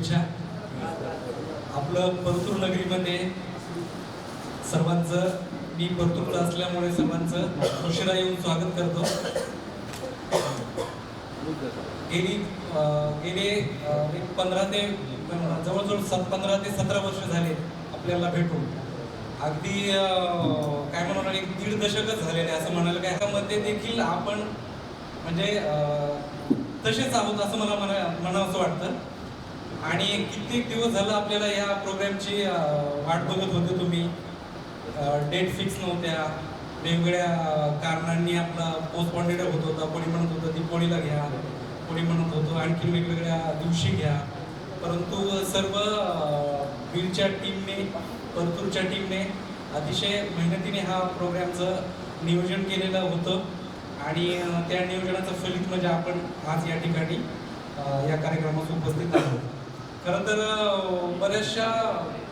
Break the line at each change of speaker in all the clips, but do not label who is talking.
शुभेच्छा. आपलं परतूर नगरीमध्ये सर्वांचं, मी परतूरचा असल्यामुळे सर्वांचं उशिरा येऊन स्वागत करतो. गेले 15 ते जवळजवळ 15 ते 17 वर्ष झाले आपल्याला भेटून. अगदी काय म्हणणार, एक दीड दशकच झालेले असं म्हणायला काय. ह्यामध्ये देखील आपण म्हणजे तसेच आहोत असं मला म्हणावंसं वाटतं. आणि कित्येक दिवस झालं आपल्याला या प्रोग्रामची वाट बघत होते तुम्ही. डेट फिक्स नव्हत्या, वेगवेगळ्या कारणांनी आपला पोस्टपोंडेड होत होता. कोणी म्हणत होतं दीपोळीला घ्या, कोणी म्हणत होतं आणखी वेगवेगळ्या दिवशी घ्या. परंतु सर्व बीडच्या टीमने, परतूरच्या टीमने अतिशय मेहनतीने हा प्रोग्रामचं नियोजन केलेलं होतं. आणि त्या नियोजनाचं फलित म्हणजे आपण आज या ठिकाणी या कार्यक्रमात उपस्थित आहोत. खरं तर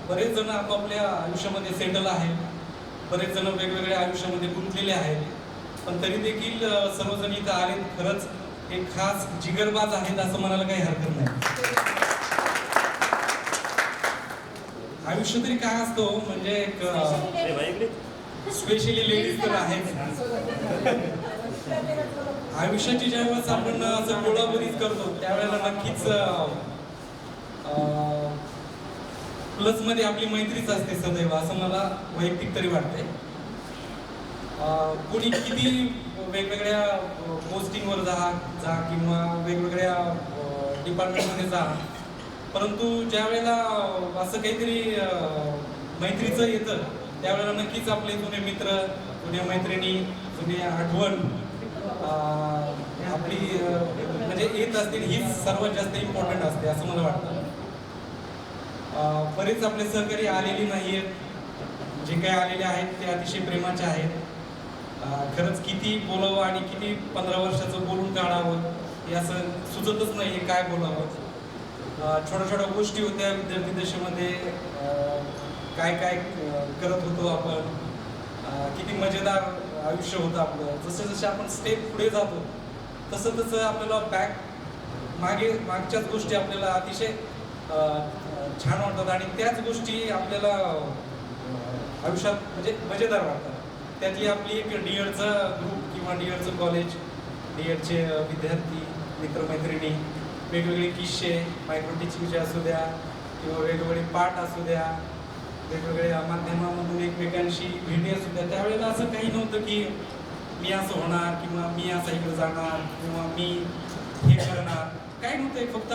बरेच जण आपापल्या आयुष्यामध्ये सेटल आहेत, बरेच जण वेगवेगळ्या आयुष्यामध्ये गुंतलेले आहेत. पण तरी देखील सर्वजण इथं आले. खरंच एक खास जिगरबाज आहेत असं म्हणायला काही हरकत नाही. आयुष्य तरी काय असतो म्हणजे एक स्पेशली लेडीज तर आहेत. आयुष्याची ज्यावेळेस आपण असं गोळाबरीज करतो त्यावेळेला नक्कीच प्लस मध्ये आपली मैत्रीच असते सदैव, असं मला वैयक्तिक तरी वाटते. कोणी किती वेगवेगळ्या पोस्टिंगवर जा किंवा वेगवेगळ्या डिपार्टमेंटमध्ये जा, परंतु ज्या वेळेला असं काहीतरी मैत्रीचं येतं त्यावेळेला नक्कीच आपले जुने मित्र, जुन्या मैत्रिणी, जुनी आठवण आपली म्हणजे येत असते. हीच सर्वात जास्त इम्पॉर्टंट असते असं मला वाटतं. बरेच आपले सहकारी आलेली नाही आहेत. जे काही आलेले आहेत ते अतिशय प्रेमाचे आहेत. खरंच किती बोलावं आणि किती 15 वर्षाचं बोलून काढावं हे असं सुचतच नाही काय बोलावं. छोट्या छोट्या गोष्टी होत्या विद्यार्थी दशेमध्ये, काय काय करत होतो आपण, किती मजेदार आयुष्य होतं आपलं. जसे जसे आपण स्टेप पुढे जातो तसं तसं आपल्याला मागच्याच गोष्टी आपल्याला अतिशय छान वाटतात आणि त्याच गोष्टी आपल्याला आयुष्यात म्हणजे मजेदार वाटतात. त्यातली आपली एक डीएडचा ग्रुप किंवा डीएडचं कॉलेज, डीएडचे विद्यार्थी, मित्रमैत्रिणी, वेगवेगळे किस्से, मायक्रो टीचिंगचे असू द्या किंवा वेगवेगळे पाठ असू द्या, वेगवेगळ्या माध्यमामधून एकमेकांशी भेटी असू द्या. त्यावेळेला असं काही नव्हतं की मी असं होणार किंवा मी असं इकडे जाणार किंवा मी हे करणार, काही नव्हतं. फक्त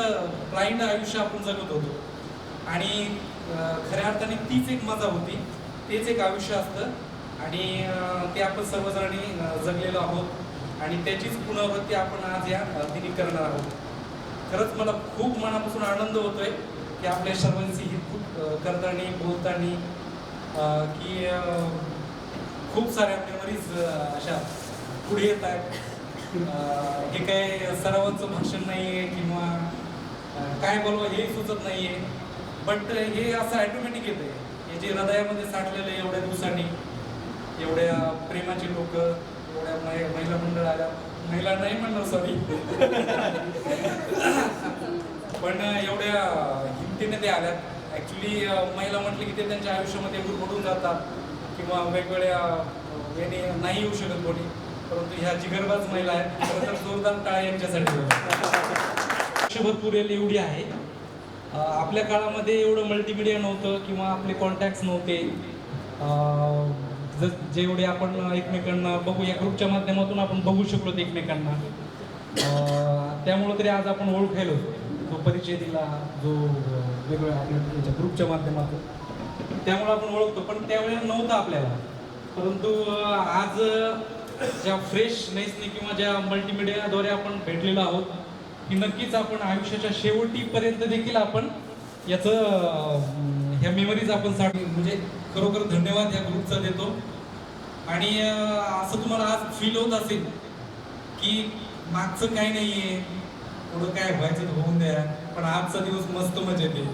ब्लाइंड आयुष्य आपण जगत होतो. आणि खऱ्या अर्थाने तीच एक मजा होती, तेच एक आयुष्य असतं. आणि ते आपण सर्वजणांनी जगलेलो आहोत आणि त्याचीच पुनरावृत्ती आपण आज या दिनी करणार आहोत. खरंच मला खूप मनापासून आनंद होतोय की आपल्या सर्वांची ही खूप करताना बोलताना की खूप साऱ्या मेमरीज अशा पुढे येत आहेत. हे काय सरावाचं भाषण नाही आहे किंवा काय बोलवं हे सुचत नाही आहे, बट हे असं ॲटोमॅटिक येतं आहे. हे जे हृदयामध्ये साठलेलं आहे एवढ्या दिवसांनी, एवढ्या प्रेमाची लोक, एवढ्या महिला मंडळ आल्या, महिला नाही म्हणणार सॉरी पण एवढ्या हिमतीने ते आल्यात. ॲक्च्युली महिला म्हटलं की ते त्यांच्या आयुष्यामध्ये बुडबुडून जातात किंवा वेगवेगळ्या याने नाही येऊ शकत कोणी, परंतु ह्या जिगरबाज महिला आहेत. खरं तर जोरदार टाळ्या यांच्यासाठी. आयुष्यभर पुरेल एवढी आहे. आपल्या काळामध्ये एवढं मल्टीमीडिया नव्हतं किंवा आपले कॉन्टॅक्ट्स नव्हते. जेवढे आपण एकमेकांना बघू, या ग्रुपच्या माध्यमातून आपण बघू शकलो एकमेकांना. त्यामुळं तरी आज आपण ओळखायलो, जो परिचय दिला, जो वेगवेगळ्या आपल्या ग्रुपच्या माध्यमातून, त्यामुळे आपण ओळखतो. पण त्यावेळेला नव्हतं आपल्याला. परंतु आज ज्या फ्रेशनेसने किंवा ज्या मल्टीमीडियाद्वारे आपण भेटलेलो आहोत, की नक्कीच आपण आयुष्याच्या शेवटीपर्यंत देखील आपण याचं ह्या मेमरीज आपण म्हणजे खरोखर धन्यवाद या ग्रुपचा देतो. आणि असं तुम्हाला आज फील होत असेल की मागचं काही नाही आहे, पुढं काय व्हायचं होऊन द्या, पण आजचा दिवस मस्त मजेत आहे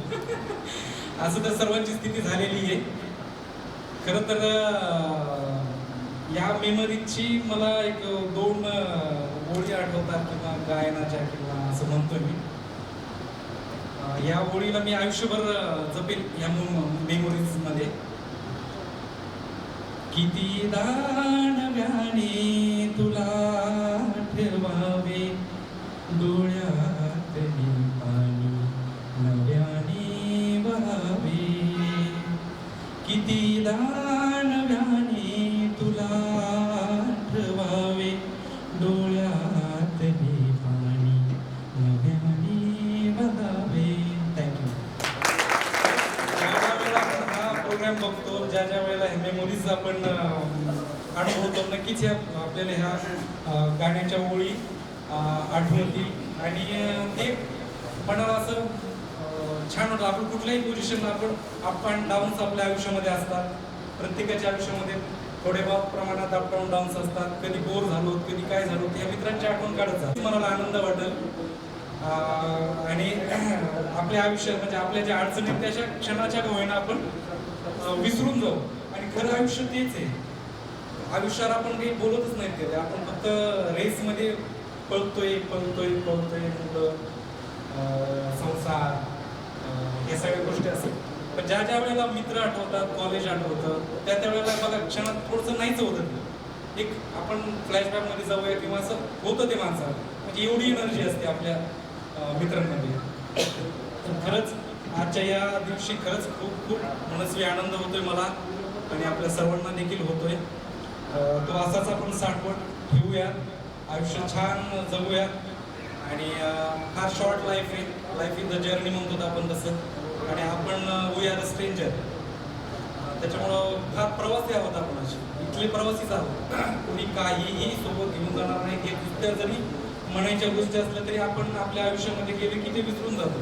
असं तर सर्वांची स्थिती झालेली आहे. खरं तर या मेमरीजची मला एक 2 गोळी आठवतात किंवा गायनाच्या किंवा असं म्हणतो मी. या ओळीला मी आयुष्यभर जपेल या मेमोरीज मध्ये. किती नव्याने तुला ठेवावे डोळ्यात पाणी नव्याने वहावे. किती नव्याने तुला ठेवावे डोळ्यात पाणी नव्याने वहावे. थँक्यू. प्रोग्राम बघतो ज्या ज्या वेळेला हे मेमोरीज आपण अनुभवतो नक्कीच ह्या आपल्याला ह्या गाण्याच्या ओळी आठवतील आणि ते मनाला असं छान वाटतं. आपण कुठल्याही पोझिशनला आपण अप अँड डाऊन्स आपल्या आयुष्यामध्ये असतात. प्रत्येकाच्या आयुष्यामध्ये थोडेफार प्रमाणात अप अँड डाऊन्स असतात. कधी बोर झालो कधी काय झालो त्या मित्रांची आठवण काढत जा. मनाला आनंद वाटेल आणि आपल्या आयुष्यात म्हणजे आपल्या ज्या अडचणी त्याच्या क्षणाच्या होईना आपण विसरून जाऊ. आणि खरं आयुष्य तेच आहे. आयुष्यात आपण काही बोलतच नाही ते आपण फक्त रेसमध्ये पळतोय मुलं संसार हे सगळ्या गोष्टी असतात. पण ज्या ज्या वेळेला मित्र आठवतात कॉलेज आठवतं त्या वेळेला बघा क्षणात थोडंसं नाहीच होतं. एक आपण फ्लॅशबॅकमध्ये जाऊया किंवा असं होतं ते माणसाला म्हणजे एवढी एनर्जी असते आपल्या मित्रांमध्ये. खरंच आजच्या या दिवशी खरंच खूप खूप मनस्वी आनंद होतोय मला आणि आपल्या सर्वांना देखील होतोय. तो असाच आपण साठवण ठेवूया आयुष्य छान जगूया आणि फार शॉर्ट लाईफ आहे. लाईफ इज द जर्नी म्हणतो आपण तसं. आणि आपण वी आर अ स्ट्रेंजर त्याच्यामुळं फार प्रवासी आहोत आपण असे इथले प्रवासीच आहोत. कोणी काहीही सोबत घेऊन जाणार नाही. हे दुसऱ्या जरी म्हणायच्या गोष्टी असल्या तरी आपण आपल्या आयुष्यामध्ये गेले की ते विसरून जातो.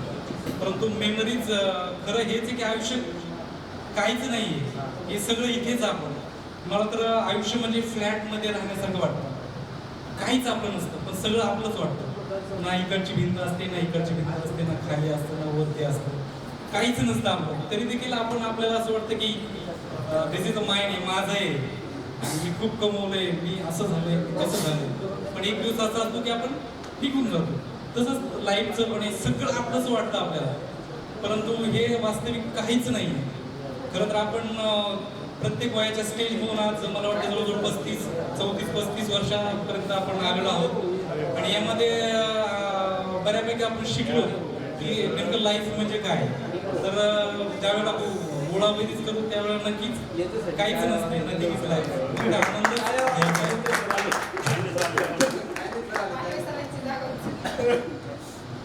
परंतु मेमरीज खरं हेच आहे की आयुष्य काहीच नाही आहे. हे सगळं इथेच आपण. मला तर आयुष्य म्हणजे फ्लॅटमध्ये राहण्यासारखं वाटतं. काहीच आपलं नसतं पण सगळं आपलंच वाटतं. ना इकडची भिंत असते ना इकडची भिंत असते ना खाली असतं ना वरती असतं. काहीच नसतं आपलं तरी देखील आपण आपल्याला असं वाटतं की दिस इज अ माइंड आहे माझं आहे मी खूप कमवलंय मी असं झालंय तसं झालंय. पण एक दिवस असा असतो की आपण टिकून जातो. तसंच लाईफचं पण हे सगळं आपलंच वाटतं आपल्याला. परंतु हे वास्तविक काहीच नाही आहे. खरं तर आपण प्रत्येक वयाच्या स्टेजमधून आज मला वाटतं जवळजवळ 34-35 वर्षापर्यंत आपण आलेलो आहोत. आणि यामध्ये बऱ्यापैकी आपण शिकलो की नेमकं लाईफ म्हणजे काय. तर ज्यावेळेला गोळाबेरीज करू त्यावेळेला नक्कीच काहीच नसते. नक्कीच लाईफ आनंद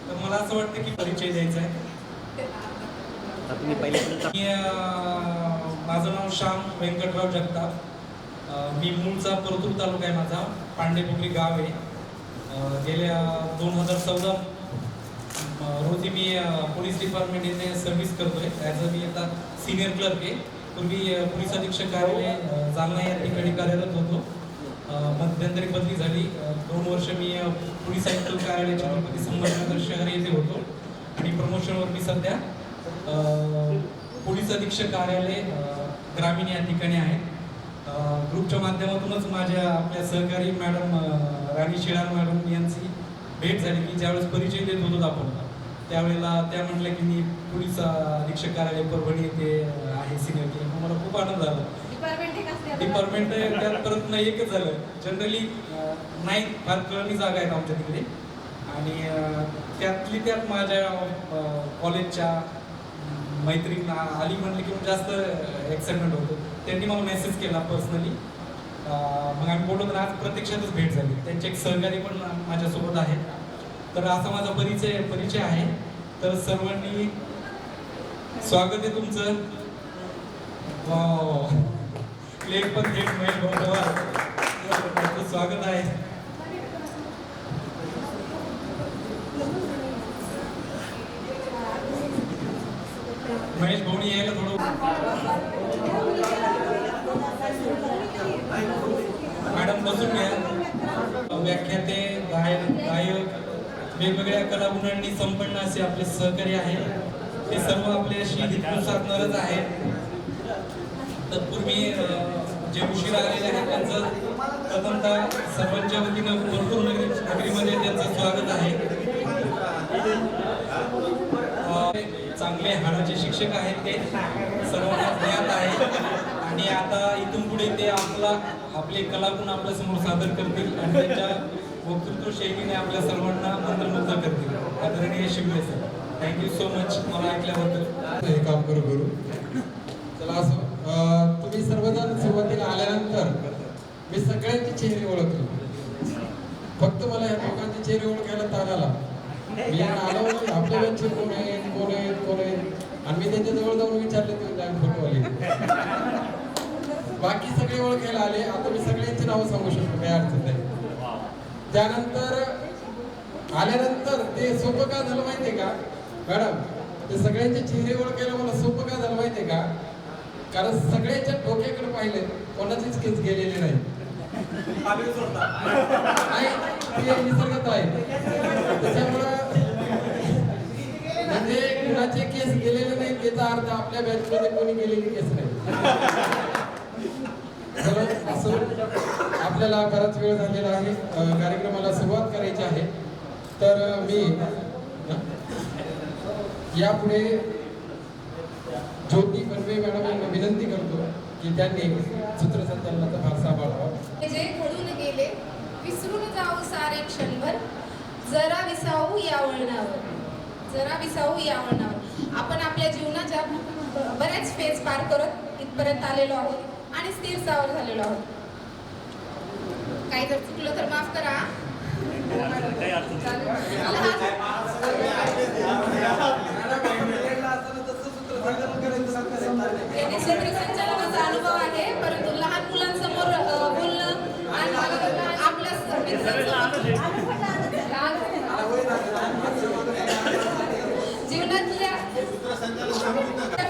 तर मला असं वाटतं की परिचय द्यायचा आहे. माझं नाव श्याम व्यंकटराव जगताप. मी मूळचा परतूर तालुका आहे माझा. पांडेपुरी गाव आहे. गेल्या 2014 रोजी मी पोलीस डिपार्टमेंट येथे सर्व्हिस करतोय. ॲज अ मी आता सिनियर क्लर्क आहे. पूर्वी पोलीस अधीक्षक कार्यालय जालना या ठिकाणी कार्यरत होतो. मध्यंतरी बदली झाली. 2 वर्ष मी पोलीस आयुक्त कार्यालय छत्रपती संभाजीनगर शहर येथे होतो आणि प्रमोशनवर मी सध्या पोलीस अधीक्षक कार्यालय ग्रामीण या ठिकाणी आहे. ग्रुपच्या माध्यमातूनच माझ्या आपल्या सहकारी मॅडम राणी शिळार मॅडम यांची भेट झाली की ज्यावेळेस परिचय देत होतो आपण त्यावेळेला त्या म्हटल्या की मी पोलीस अधीक्षक कार्यालय परभणी येथे आहे सिनियर के. मला खूप आनंद झाला. डिपार्टमेंट त्यात परत नाही एकच झालं. जनरली नाही फार कमी जागा आहेत आमच्या तिकडे आणि त्यातली त्यात माझ्या कॉलेजच्या मैत्रीण आली म्हटलं की जास्त एक्साइटमेंट होतो. त्यांनी मला मेसेज केला पर्सनली. मग आम्ही बोललो तर आज प्रत्यक्षातच भेट झाली. त्यांचे एक सहकारी पण माझ्यासोबत आहेत. तर असा माझा परिचय आहे. तर सर्वांनी स्वागत आहे तुमचं. लेख पण थेट महेश भाऊ स्वागत आहे. महेश भाऊनी यायला थोडं मॅडम बसून घ्या. व्याख्याते गायक वेगवेगळ्या कलागुणांनी संपन्न असे आपले सहकारी आहेत. ते सर्व आपल्याशी हितगुज साधणारच आहेत. तत्पूर्वी जे उशीर आलेले आहेत त्यांचं प्रथमतः सर्वांच्या वतीनं भरपूर नगरीमध्ये त्यांचं स्वागत आहे. चांगले हाडाचे शिक्षक आहेत ते सर्वांना ज्ञात आहे आणि आता इथून पुढे ते आपले कलागुण आपल्या समोर सादर करतील आणि त्यांच्या वक्तृत्व शैलीने आपल्या सर्वांना मंत्रमुग्ध करतील. आदरणीय Shinde sir, thank you so much मला ऐकल्याबद्दल.
हे काम करू चला असं तुम्ही सर्वजण सुरुवातीला आल्यानंतर मी सगळ्यांचे चेहरे ओळखले. फक्त मला या लोकांचे चेहरे ओळखायला ताण आला. मी आलो आपल्या बँकचे कोण आहेत आणि मी त्यांच्या जवळ जाऊन विचारले ते फोटोवाले. बाकी सगळे ओळखायला आले. आता मी सगळ्यांची नावं सांगू शकतो, काही अडचण नाही. त्यानंतर आल्यानंतर ते सोपं का झालं माहितीये का मॅडम? ते सगळ्यांचे चेहरे ओळखायला मला सोपं का झालं माहितीये का? कारण सगळ्यांच्या डोक्याकडे पाहिले, कोणाचीच केस गेलेली नाही. ते निसर्गात आहे. त्याच्यामुळं म्हणजे कुणाचे केस गेलेले नाही याचा अर्थ आपल्या बॅच मध्ये कोणी गेलेली केस नाही. असं आपल्याला बराच वेळ झालेला आहे, कार्यक्रमाला सुरुवात करायची आहे. तर मी यापुढे ज्योती बनवे मॅडम यांना विनंती करतो की त्यांनी सूत्रसंचालनाचा भाग सांभाळावा.
जे घडून गेले विसरून जाऊ सारे क्षणभर, जरा विसावू या वळणावर, जरा विसावू या वळणावर. आपण आपल्या जीवनाच्या बऱ्याच फेज पार करत इथपर्यंत आलेलो आहोत आणि स्थिर सावर झालेलो आहोत. काही जर चुकलं तर माफ करा. सूत्रसंचालनाचा अनुभव आहे, परंतु लहान मुलांसमोर बोलणं आणि आपल्या जीवनातल्या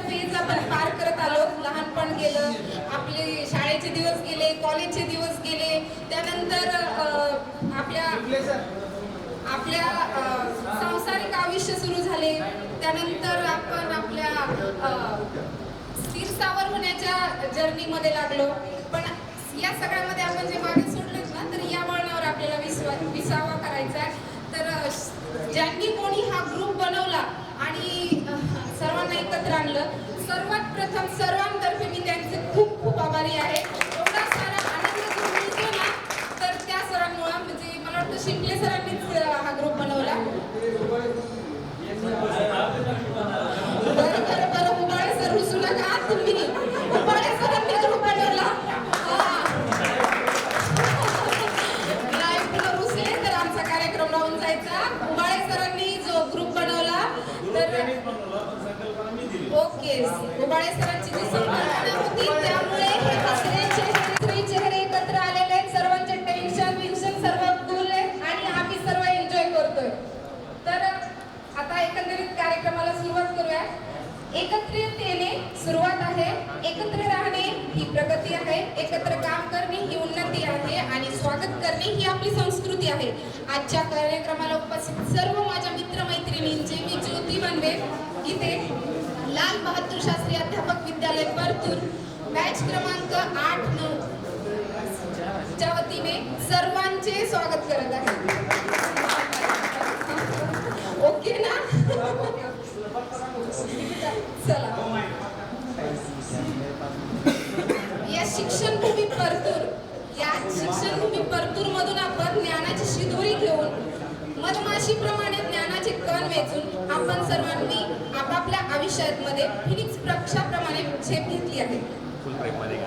फेज आपण पार करत आलो. लहानपण गेलं, आपले शाळेचे दिवस गेले, कॉलेजचे दिवस गेले, त्यानंतर आपल्या सांसारिक आयुष्य सुरू झाले. त्यानंतर आपण आपल्या स्थिर स्थावर होण्याच्या जर्नीमध्ये लागलो. पण या सगळ्यामध्ये आपण जे मागे सोडलेत ना, तर या वळणावर आपल्याला विसावा करायचा आहे. तर ज्यांनी कोणी हा ग्रुप बनवला आणि सर्वांना एकत्र आणलं, सर्वात प्रथम सर्वांतर्फे मी त्यांचे खूप खूप आभारी आहे. एवढा सारा आनंद जो मिळतो ना, तर त्या सरांमुळे, म्हणजे मला वाटतं शिंपले सरांनीच हा ग्रुप बनवला. बरं उबाळे सर रुसू नका तुम्ही. उबाळे सरांनी ग्रुप बनवला. लाईव्ह रुसले तर आमचा कार्यक्रम राहून जायचा. उबाळे सरांनी जो ग्रुप बनवला तर ओके, उबाळे सरांची जी संकल्पना होती त्यामुळे हे तिसरे चेहरे एकत्र आलेले आहेत. सर्वांचे टेन्शन सर्व दूर आहेत आणि आम्ही सर्व एन्जॉय करतोय. तर आता एकंदरीत कार्यक्रमाला सुरुवात करूया. एकत्रिततेने सुरुवात आहे, एकत्र राहणे ही प्रगती आहे, एकत्र काम करणे ही उन्नती आहे आणि स्वागत करणे ही आपली संस्कृती आहे. आजच्या कार्यक्रमाला उपस्थित सर्व माझ्या मित्रमैत्रिणींचे मी ज्योती बनवे इथे लाल बहादूर शास्त्री अध्यापक विद्यालय परतूर बॅच क्रमांक 8-9 च्या वतीने सर्वांचे स्वागत करत आहे. ओके ना? चला, या शिक्षणभूमी परतूर मधून आपण ज्ञानाची शिदोरी घेऊन मधमाशीप्रमाणे ज्ञानाचे कण वेचून आपण सर्वांनी आपापल्या आयुष्यामध्ये फिनिक्स पक्षाप्रमाणे झेप घेतली आहे.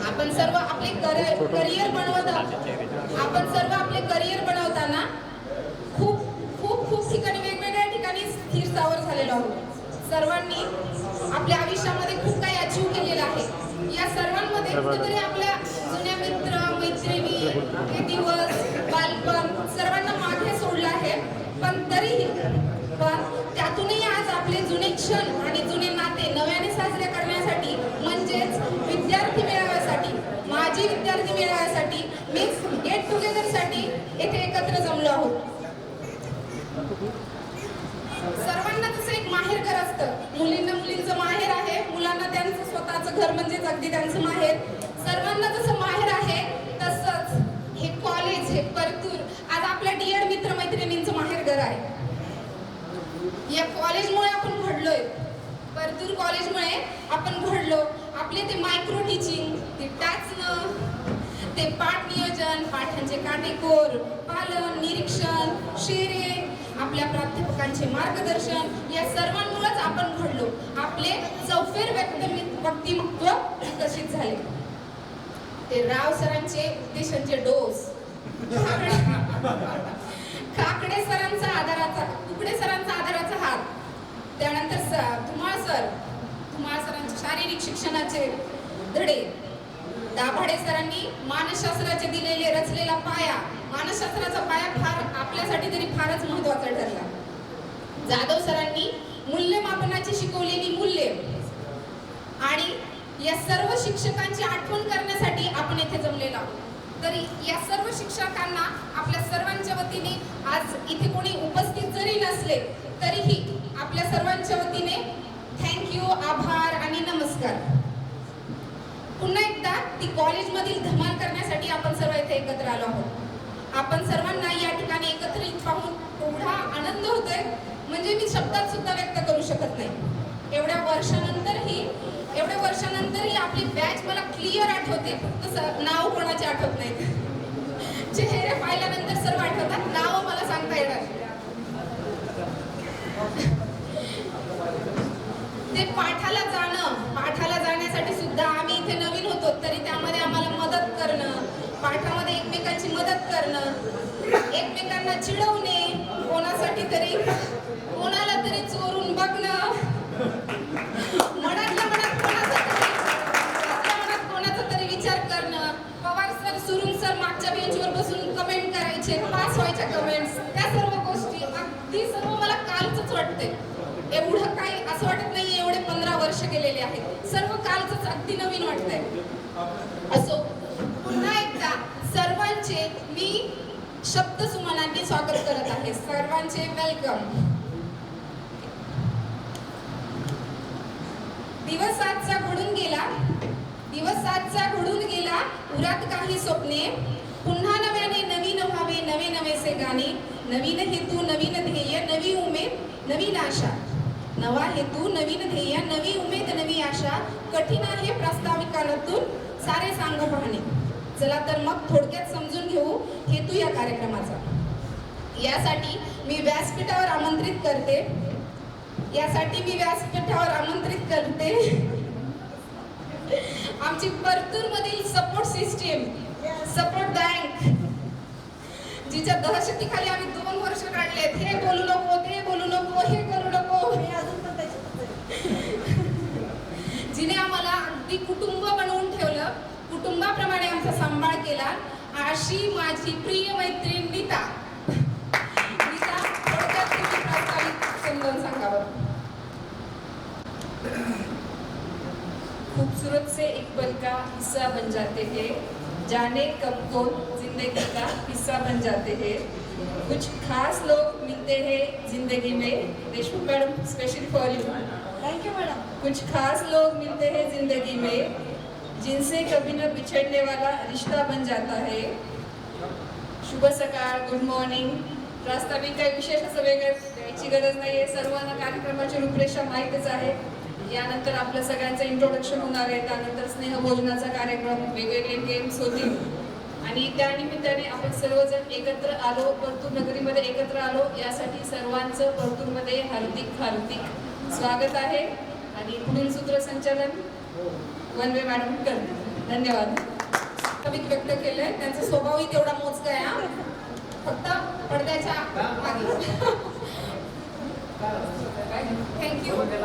आपण सर्व आपले करिअर बनवताना खूप ठिकाणी वेगवेगळ्या ठिकाणी स्थिर स्थावर झालेलो आहोत. सर्वांनी आपल्या आयुष्यामध्ये खूप काही अचीव केलेलं आहे. या सर्वांमध्ये कुठेतरी आपल्या जुन्या मित्र मैत्रिणी हे दिवस बालपण सर्वांना मागे सोडलं आहे. पण त्यातूनही आज आपले जुने क्षण आणि जुने नाते नव्याने साजरे करण्यासाठी, म्हणजेच विद्यार्थी मेळाव्यासाठी, माजी विद्यार्थी मेळाव्यासाठी, मीन्स गेट टुगेदर साठी येथे एकत्र जमलो आहोत. सर्वांना तसं एक माहेरघर असतं. मुलींचं माहेर आहे, मुलांना त्यांचं स्वतःचं घर म्हणजेच अगदी त्यांचं माहेर. सर्वांना जसं माहेर आहे तसंच हे कॉलेज, हे परतूर आज आपल्या डिअर मित्र मैत्रिणींचं माहेरघर आहे. या कॉलेजमुळे आपण घडलोय. ते पाठ नियोजन, पाठांचे काटेकोर पालन, निरीक्षण, शेरे, आपल्या प्राध्यापकांचे मार्गदर्शन या सर्वांमुळेच आपण घडलो. आपले चौफेर व्यक्तिमत्व विकसित झाले. ते राव सरांचे उपदेशांचे डोस, काकडे सरांचा आधाराचा, कुकडे सरांचा आधाराचा हात, त्यानंतर धुमाळ सरांचे शारीरिक शिक्षणाचे धडे, दाभाडे सरांनी मानसशास्त्राचे दिलेले रचलेला पाया, मानसशास्त्राचा पाया फार आपल्यासाठी तरी फारच महत्वाचा ठरला. जाधव सरांनी मूल्यमापनाची शिकवलेली मूल्ये आणि या सर्व शिक्षकांची आठवण करण्यासाठी आपण येथे जमलेलो आहोत. तरी या सर्व शिक्षकांना आपल्या सर्वांच्या वतीने आज इथे कोणी उपस्थित जरी नसले तरीही आपल्या सर्वांच्या वतीने थँक्यू, आभार आणि नमस्कार. पुन्हा एकदा ती कॉलेजमधील धमाल करण्यासाठी आपण सर्व इथे एकत्र आलो आहोत. आपण सर्वांना या ठिकाणी एकत्रित पाहून एवढा आनंद होतोय म्हणजे मी शब्दात सुद्धा व्यक्त करू शकत नाही. एवढ्या वर्षानंतरही आपली बॅच मला क्लिअर आठवते, फक्त नाव कोणाचे आठवत नाहीत. चेहरे पाहिल्यानंतर सर्व आठवतात, नाव मला सांगता येणार. ते पाठाला जाण्यासाठी सुद्धा आम्ही इथे नवीन होतो, तरी त्यामध्ये आम्हाला मदत करणं, पाठामध्ये एकमेकांची मदत करणं, एकमेकांना चिडवणे, कोणाला तरी चोरून बघणं, मनातल्या मनात कोणाचा तरी विचार करणं, पवार सर, सुरुंग सर मागच्या बेंचवर बसून कमेंट करायचे, पास व्हायच्या कमेंट्स, त्या सर्व गोष्टी अगदी सर्व मला कालच वाटते. एवढं काही असं वाटत नाही एवढे 15 वर्ष गेलेले आहेत, सर्व कालच अगदी नवीन वाटतंय. असो, पुन्हा एकदा सर्वांचे मी शब्द सुमनांनी स्वागत करत आहे. सर्वांचे वेलकम. दिवस आजचा घडून गेला उरात काही स्वप्ने, पुन्हा नव्याने नवीन व्हावे नवे नवेसे गाणे, नवीन हेतू नवीन ध्येय नवी उमेद नवीन आशा, नवा हेतू नवीन ध्येय नवी उमेद नवी आशा, कठीण आहे प्रास्ताविकातून सारे सांग पाहणे. चला तर मग थोडक्यात समजून घेऊ हेतू या कार्यक्रमाचा. यासाठी मी व्यासपीठावर आमंत्रित करते आमची परतूर मधील सपोर्ट सिस्टीम, सपोर्ट बँक, जिच्या दहशतीखाली आम्ही 2 वर्ष काढलेत. हे बोलू नको, ते बोलू नको, हे करू नको, जिने आम्हाला अगदी कुटुंब बनवून ठेवलं, कुटुंबाप्रमाणे आमचा सांभाळ केला, अशी माझी प्रिय मैत्रीण नीता. थोडक्यात तुम्ही प्रास्ताविक समजावून सांगावं.
खूबसूरत से एक पल का हिस्सा बन जाते हैं, जाने कब कौन जिंदगी का हिस्सा बन जाते हैं. कुछ खास लोग मिलते हैं जिंदगी में, Deshmukh madam specially for you.
Thank you madam.
कुछ खास लोग मिलते हैं जिंदगी में, जिनसे कभी न बिछड़ने वाला रिश्ता बन जाता है. शुभ सकाळ, गुड मॉर्निंग. प्रास्ताविक काही विशेष असं वेगळं द्यायची गरज नाही आहे. सर्वांना कार्यक्रमाची रूपरेषा माहीतच आहे. यानंतर आपल्या सगळ्यांचं इंट्रोडक्शन होणार आहे, त्यानंतर स्नेहभोजनाचा कार्यक्रम, वेगवेगळे गेम्स होतील आणि त्यानिमित्ताने आपण सर्वजण एकत्र आलो, परतूर नगरीमध्ये एकत्र आलो. यासाठी सर्वांचं परतूरमध्ये हार्दिक हार्दिक स्वागत आहे आणि पुढील सूत्रसंचालन वनवे मॅडम करतील. धन्यवाद.
व्यक्त केलंय, त्यांचा स्वभावही तेवढा मोजका आहे, फक्त पडद्याच्या मागे. थँक्यू. तर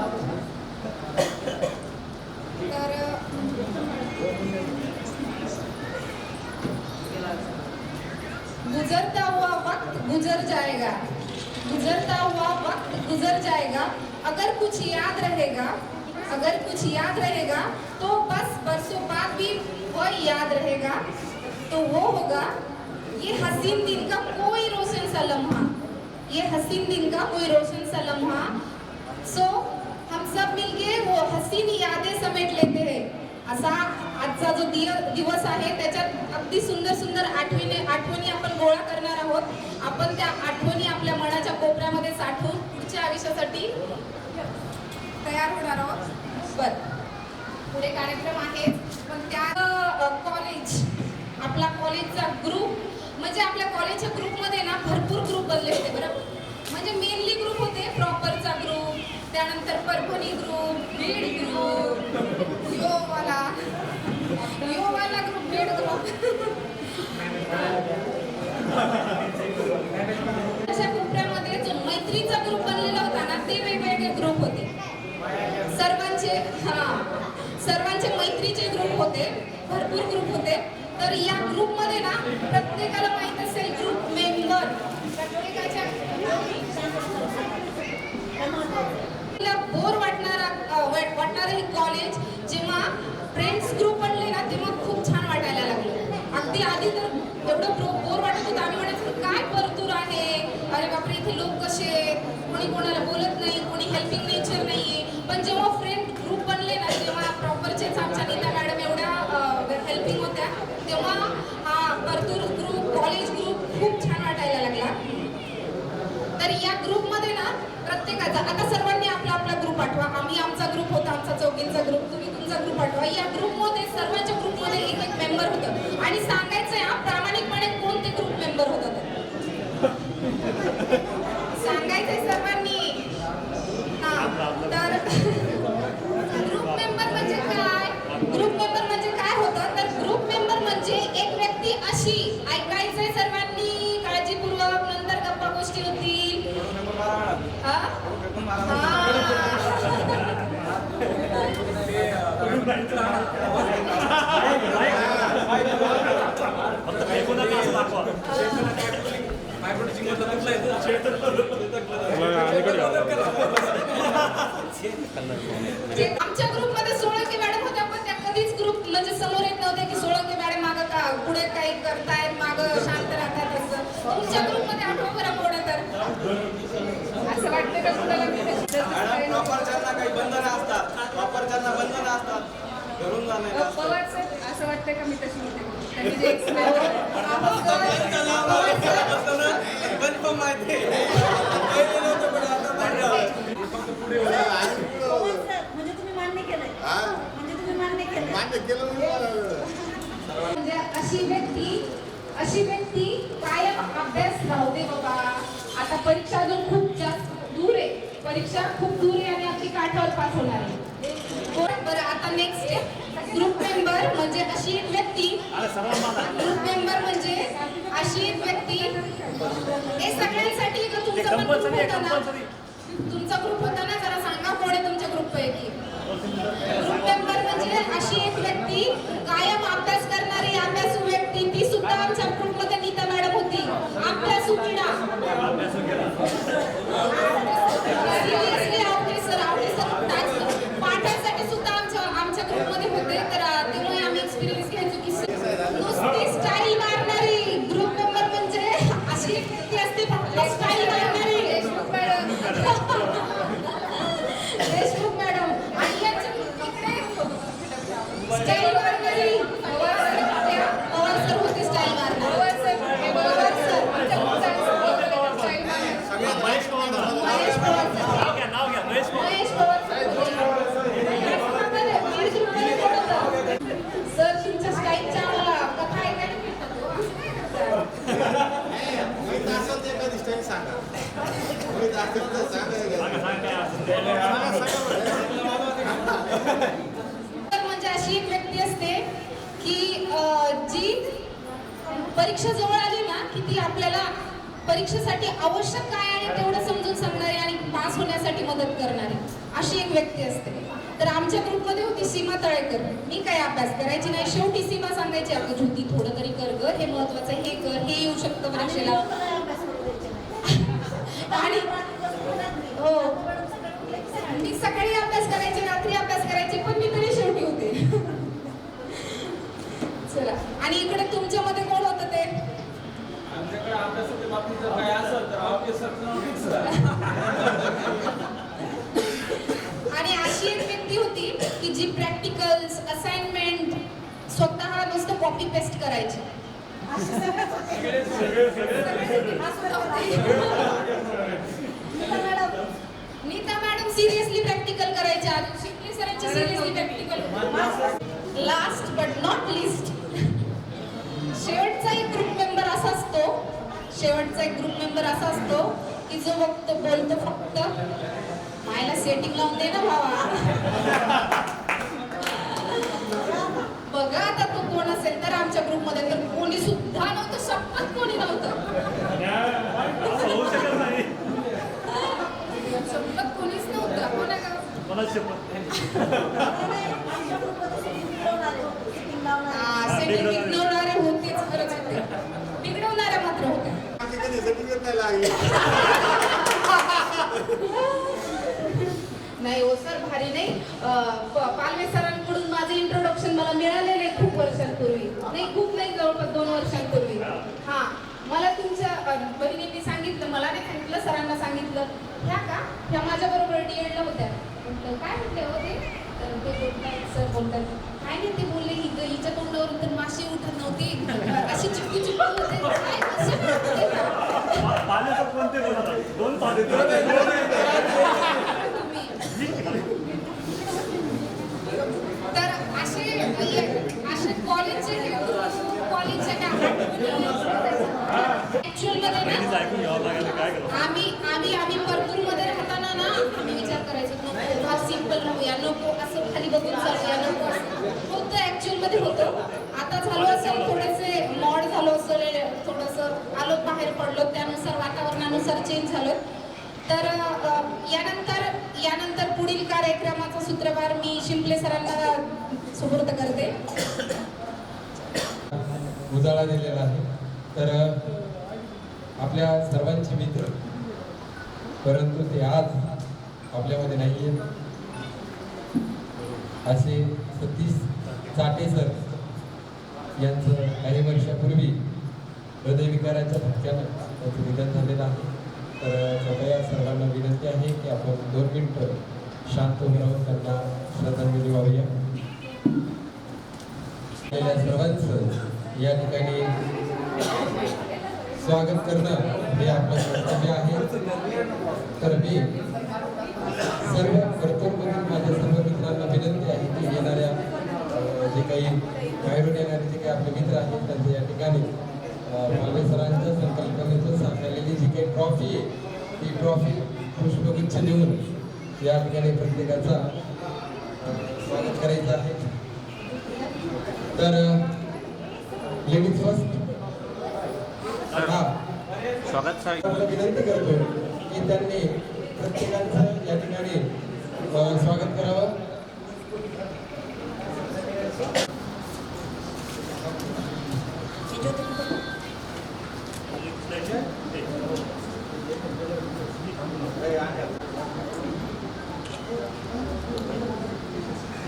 गुजरता हुआ वक्त गुजर जाएगा, गुजरता हुआ वक्त गुजर जाएगा, अगर कुछ याद रहेगा तो बस बरसों बाद भी वह याद रहेगा. तो वो होगा ये हसीन दिन का कोई रोशन सा लम्हा, ये हसीन दिन का कोई रोशन सा लम्हा. सो हम सब मिलके वो हसीन यादें समेट लेते हैं. असा आजचा जो दिवस आहे त्याच्यात अगदी सुंदर सुंदर आठवणी आपण गोळा करणार आहोत. आपण त्या आठवणी आपल्या मनाच्या कोपऱ्यामध्ये साठवून पुढच्या आयुष्यासाठी तयार होणार आहोत. बरं, पुढे कार्यक्रम आहेत, पण त्या कॉलेज आपला कॉलेजचा ग्रुप म्हणजे आपल्या कॉलेजच्या ग्रुपमध्ये ना भरपूर ग्रुप बनले होते बरं. म्हणजे मेनली ग्रुप होते प्रॉपरचा ग्रुप, त्यानंतर परभणी ग्रुप, बीड ग्रुप, योवाला ग्रुप, बीड ग्रुप. अशा कोपऱ्यामध्ये जो मैत्रीचा ग्रुप बनलेला होता ना ते वेगवेगळे ग्रुप होते. सर्वांचे मैत्रीचे ग्रुप होते, भरपूर ग्रुप होते. तर या ग्रुपमध्ये ना प्रत्येकाला माहित असेल ग्रुप मेंबर प्रत्येकाच्या बोर वाटणारं हे कॉलेज जेव्हा फ्रेंड्स ग्रुप बनले ना तेव्हा खूप छान वाटायला लागलं. अगदी आधी तर एवढं बोर वाटत होतं, आम्ही म्हणायचो काय परतूर आहे, अरे बापरे इथे लोक कसे, कोणी कोणाला बोलत नाही, कोणी हेल्पिंग नेचर नाहीये. पण जेव्हा फ्रेंड ग्रुप बनले ना तेव्हा प्रॉपरचेच आमच्या नीता मॅडम एवढ्या हेल्पिंग होत्या, तेव्हा हा परतूर ग्रुप, कॉलेज ग्रुप खूप छान वाटायला लागला. तर या ग्रुपमध्ये ना प्रत्येकाचा आता सर्वांनी आपला आपला ग्रुप आठवा. आम्ही आमचा ग्रुप होता, आमचा चौघींचा ग्रुप, तुम्ही तुमचा ग्रुप आठवा. या ग्रुपमध्ये सर्वांच्या ग्रुपमध्ये एक एक मेंबर होतं आणि सांगायचंय हा प्रामाणिकपणे कोणते ग्रुप मेंबर होतात सांगायचंय सर्वांनी. हा तर ग्रुप मेंबर म्हणजे काय, ग्रुप मेंबर म्हणजे काय होतं तर ग्रुप मेंबर म्हणजे एक व्यक्ती अशी, ऐकायचंय सर्वांनी काळजीपूर्वक, नंतर गप्पा गोष्टी होतील. आमच्या ग्रुपमध्ये सोळंके मॅडम होत्या पण त्या कधीच ग्रुप म्हणजे समोर येत नव्हत्या की सोळंके मॅडम मागं का पुढे काही करतायत, मागं शांत राहतात. असं तुमच्या ग्रुपमध्ये आठवा बरं कोण तर असं वाटतं का कुणाला
वापरच्यांना काही बंधनं असतात, वापरच्यांना बंधनं असतात, घरून जाणार
पवार सर असं वाटतं का मी तशी होते त्यांनी जे
कन्फर्म माहिती
म्हणजे तुम्ही मान्य केलंय, म्हणजे तुम्ही मान्य केलंय.
म्हणजे अशी व्यक्ती कायम अभ्यास राहते बाबा. आता परीक्षा अजून खूप जास्त दूर आहे, परीक्षा खूप दूर आहे आणि आपली काठावर पास होणार आहे. बरं आता नेक्स्ट ग्रुप मेंबर म्हणजे अशी एक व्यक्ती, ग्रुप मेंबर म्हणजे अशी एक व्यक्ती, हे सगळ्यांसाठी तुमचा ग्रुप होता ना जरा सांगा कोण आहे तुमच्या ग्रुप पैकी. ग्रुप मेंबर म्हणजे अशी एक व्यक्ती कायम अभ्यास करणारी अभ्यासू व्यक्ती, ती सुद्धा आमच्या ग्रुपमध्ये नीता मॅडम होती. अभ्यासू किडा, सिरियसली आवडे सर पाठासाठी सुद्धा आमच्या ग्रुपमध्ये होते. तर तेव्हा आम्ही एक्सपिरियन्स घ्यायचो की नुसती स्टाईल मारणारी ग्रुप मेंबर म्हणजे अशी एक व्यक्ती असते फक्त स्टाईल मारणारी. देशमुख मॅडम आणि यांच्या इकडे स्टाईल मारणारी पवार सर होते. स्टाईल मारणारी महेश पवार सर तुमच्या स्टाईलच्या आम्हाला कथा ऐकायला म्हणजे अशी एक व्यक्ती असते की जी परीक्षा जवळ आली ना की ती आपल्याला परीक्षेसाठी आवश्यक काय आहे तेवढं समजून सांगणारी आणि पास होण्यासाठी मदत करणारी अशी एक व्यक्ती असते. तर आमच्या ग्रुपमध्ये होती सीमा तळेकर. मी काय अभ्यास करायची नाही, शेवटी सीमा सांगायची अगं ज्योती थोडं तरी कर ग, हे महत्वाचं, हे कर, हे येऊ शकतं परीक्षेला. आणि हो मी सकाळी अभ्यास करायचे, रात्री अभ्यास करायचे, पण मी तरी शेवटी होते. चला आणि इकडे तुमच्यामध्ये कोण होतं ते
आमच्याकडे अभ्यासाच्या बाबतीत जर काय असेल तर
आणि अशी एक व्यक्ती होती की जी प्रॅक्टिकल्स, असाइनमेंट स्वतः नुसतं कॉपी पेस्ट करायची. नीता मॅडम सिरियसली प्रॅक्टिकल करायच्या, शिकली सरांची seriously practical. Last but not list शेवटचा एक ग्रुप मेंबर असा असतो की जो बोलतो फक्त मायला सेटिंग लावून दे ना भावा. बघा आता तो कोण असेल तर आमच्या ग्रुपमध्ये तर कोणी सुद्धा नव्हतं, शपथ कोणी नव्हतं. शपथ कोणीच नव्हतं. कोणा का सेटिंग बिघडवणारे होतेच, खरंच होते. बिघडवणाऱ्या मात्र होत्या. नाही हो सर, भारी नाही. पालवे सरांकडून माझे इंट्रोडक्शन मला मिळालेलं आहे खूप वर्षांपूर्वी. नाही खूप नाही, जवळपास 2 वर्षांपूर्वी. हा, मला तुमच्या बहिणींनी सांगितलं, मला नाही सांगितलं, सरांना सांगितलं. ह्या माझ्या बरोबर डीएडला होत्या. म्हटलं काय म्हटले होते तर ते बोलतात, सर बोलतात काय नाही, ते बोलले की हिच्या तोंडावरून तर माशी उठत नव्हती, अशी चिपकी होते. काय कसे बोलते का? तर असे कॉलेजचे आम्ही परतूरमध्ये राहताना ना, आम्ही विचार करायचो हा सिंपल राहूया, नको असं खाली बघून चालूया, नको होतं. ऍक्च्युअल मध्ये होतं. आता झालो असेल थोडेसे मॉड झालो असेल, थोडंसं आलो बाहेर पडलो, त्यानुसार वातावरणानुसार चेंज झालो. तर यानंतर पुढील कार्यक्रमाचा सूत्रधार मी शिंपले सरांना सुपूर्द करते.
उजाळा दिलेला आहे. तर आपल्या सर्वांचे मित्र, परंतु ते आज आपल्यामध्ये नाही आहेत, असे सतीश चाटे सर यांचं काही वर्षापूर्वी हृदयविकाराच्या धक्क्यानं त्यांचं निधन झालेलं आहे. तर कृपया सर्वांना विनंती आहे की आपण 2 मिनिटं शांत उभं राहून त्यांना श्रद्धांजली वाहूया. सर्वांचं या ठिकाणी स्वागत करणं हे आपलं कर्तव्य आहे. तर मी सर्व कर्तव्यामधील माझ्या सर्व मित्रांना विनंती आहे की येणाऱ्या जे काही बाहेरून येणारे जे काही आपले मित्र आहेत त्यांचं या ठिकाणी पालवे सरांच्या संकल्पनेतून साकारलेली जी काही ट्रॉफी आहे ती ट्रॉफी पुष्पगुच्छ देऊन या ठिकाणी प्रत्येकाचा स्वागत करायचं आहे. तर लेडीज फर्स्ट. विनंती करतो की त्यांनी प्रत्येकाचं या ठिकाणी स्वागत करावं.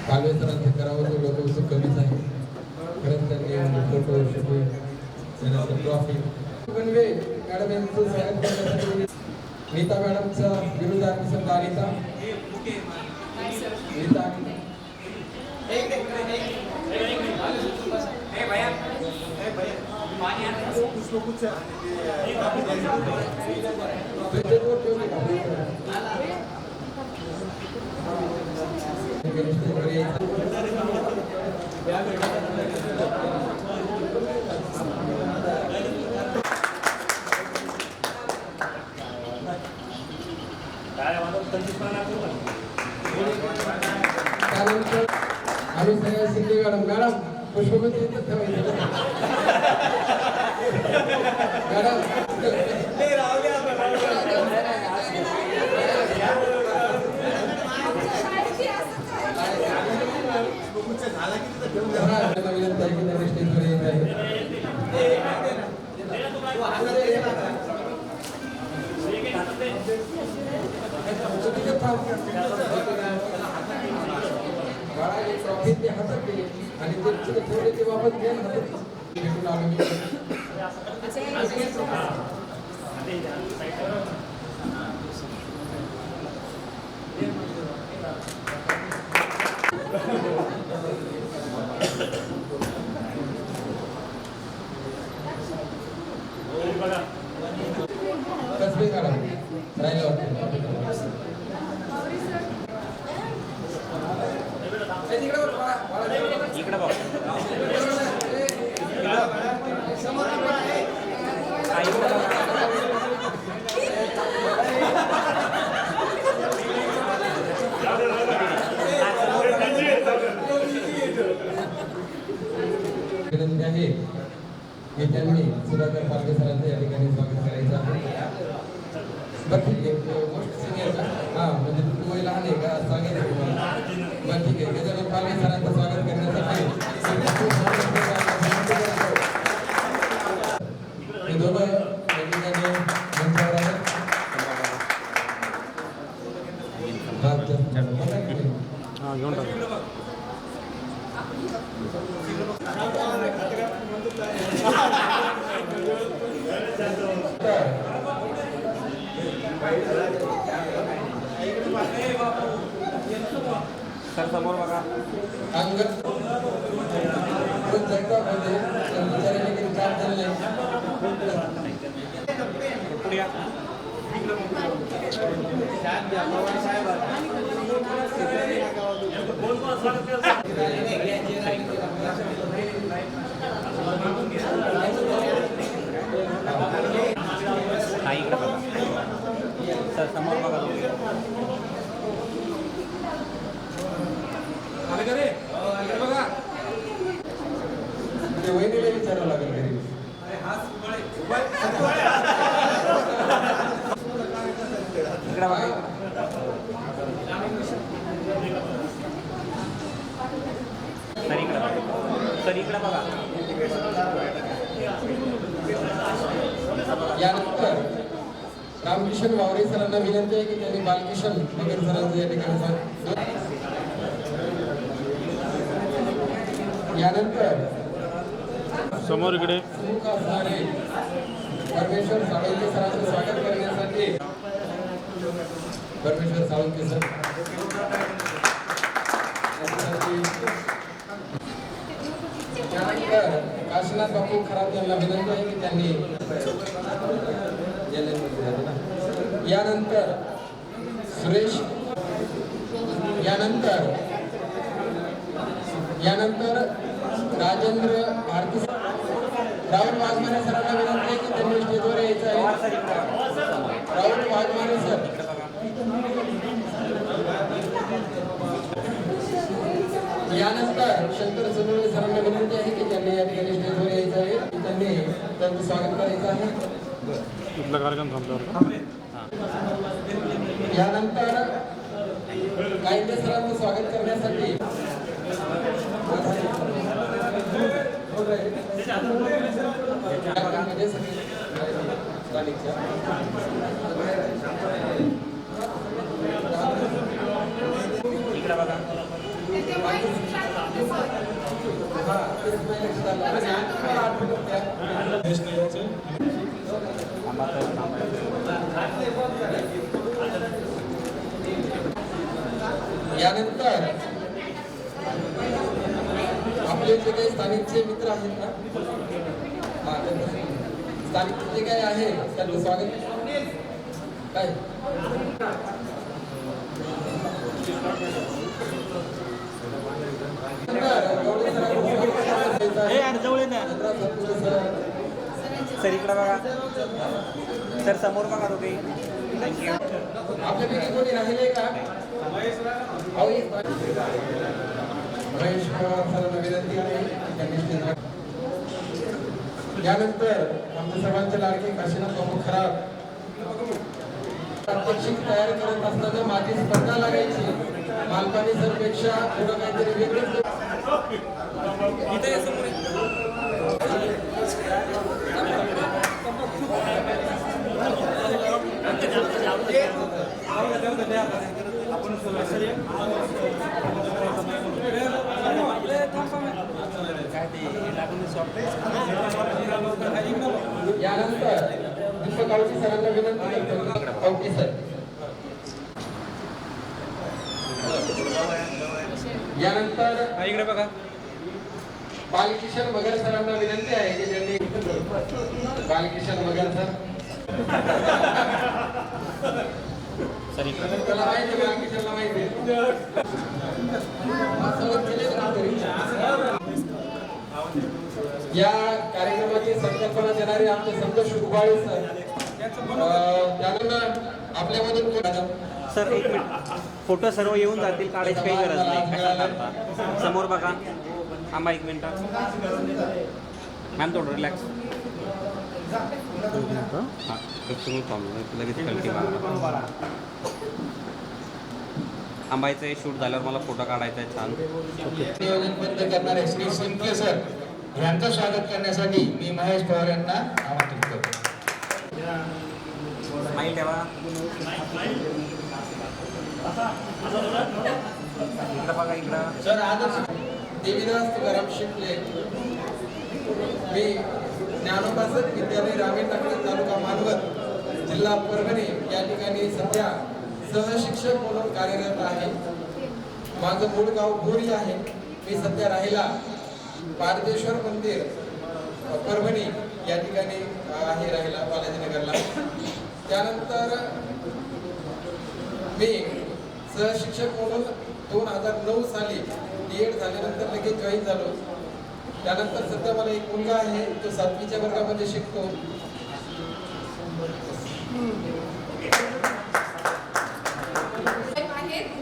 पालवे सरांचं करावं तेवढं थोडंसं कमीच आहे. खरंच त्यांनी फोटो शोटो त्यानंतर ट्रॉफी बनवे मॅडम यांचं स्वागत करण्यासाठी नीता मॅडमचा विरोधार्थी शब्द अनिता. नीता त्यानंतर आम्ही सगळ्या शिंदे मॅडम पुष्पगुच्छ ठेवायचं मॅडम. विनंती आहे की त्यांनी स्टेजवर येत आहे. ट्रॉफी ते हातात घे आणि ते ठेवले ते वापस घ्या हातात भेटून आलो. कसबे मॅडम राहिला इकडे बघ. विनंती आहे की त्यांनी सुधाकर पालके सरांचं या ठिकाणी स्वागत करायचं आहे. बरं ठीक आहे, मोस्ट सिनियर हा म्हणजे तू लहान आहे का सांगेल तुम्हाला. बरं ठीक आहे, गजानन पालके सरांचं स्वागत करण्यासाठी हे दोघं या ठिकाणी मंचावर आहेत.
घेऊन टाक. सर समोर बघा.
अंगत जगतामध्ये कर्मचाऱ्यांनी काही काम झालं नाही.
पुढे या. हा इकडे बघा. सर समोर बघा.
बघा
ते वहिनीला विचारावं लागेल घरी.
इकडे बघा. सर इकडे बघा. सर इकडे बघा.
यानंतर रामकिशन वावरे सरांना विनंती आहे की त्यांनी बालकिशन मगर सरांचं या ठिकाणी यानंतर
समोर इकडे
प्रमुख असणारे परमेश्वर साळुंके सरांचं स्वागत करण्यासाठी परमेश्वर साळुंके सर त्यानंतर काशीनाथ बापू खरात यांना विनंती आहे की त्यांनी यानंतर सुरेश यानंतर राजेंद्र भारती राहुल वाघमारे सरांना विनंती आहे की त्यांनी स्टेजवर यायचं आहे. राहुल वाघमारे सर. यानंतर शंकर सोनवणे सरांना विनंती आहे की त्यांनी या ठिकाणी स्टेजवर यायचं आहे. त्यांनी त्यांचं स्वागत करायचं आहे.
कुठला कार्यक्रम थांबल्यावर.
यानंतर कायदे सरांचं स्वागत करण्यासाठी
इकडे बघा.
यानंतर आपले जे काही स्थानिकचे मित्र आहेत ना, स्थानिक जे काही आहे त्यांचं स्वागत काय
सर इकडे बघा. सर समोर बघा तुम्ही. थँक्यू.
आपल्यापैकी कोणी राहिले का? महेश पवार सरांना विनंती आहे त्यांनी. यानंतर आमच्या सर्वांचे लाडके काशीनाथ बापू खराब प्रात्यक्षिक तयार करत असताना माझी स्पर्धा लागायची. मालपाणी सरपेक्षा थोडं काहीतरी वेगळं
इथे समोर
यानंतर दीपक आवटी सरांना विनंती करतो. आवटी सर. यानंतर
इकडे बघा.
बालकिशन मगर सरांना विनंती आहे की त्यांनी बालकिशन मगर सर.
सर इकडे.
त्याला माहिती आहे, बालकिशनला माहिती आहे. या कार्यक्रमाचे संकल्पना देणारे आमचे संतोष उबाळे सर, त्यानंतर आपल्यामधून
सर एक मिनिट, फोटो सर्व येऊन जातील, काढायची काही गरज नाही. कशाला काढता? समोर बघा. थांबा एक मिनिट. मॅम थोडं रिलॅक्स. हां लगेच कल्टी मारा. आंबाईचं शूट झाल्यावर मला फोटो काढायचा आहे छान.
नियोजन बंद करणारे श्री शिंपले सर यांचं स्वागत करण्यासाठी मी महेश पवार यांना आमंत्रित करतो.
स्माईल ठेवा. इकडं बघा, इकडं.
सर आदर्श देवीदास तुकाराम शिंपले, मी ज्ञानोपासक विद्यालय रामेर टाकळी तालुका मानवत जिल्हा परभणी या ठिकाणी सध्या सहशिक्षक म्हणून कार्यरत आहे. माझं मूळ गाव बोरी आहे. मी सध्या राहिला पारदेश्वर मंदिर परभणी या ठिकाणी आहे राहिला बालाजीनगरला. त्यानंतर मी सहशिक्षक म्हणून 2009 साली D.Ed झाल्यानंतर लगेच जॉईन झालो. त्यानंतर सध्या मला एक मुलगा आहे, तो 7वीच्या वर्गामध्ये शिकतो.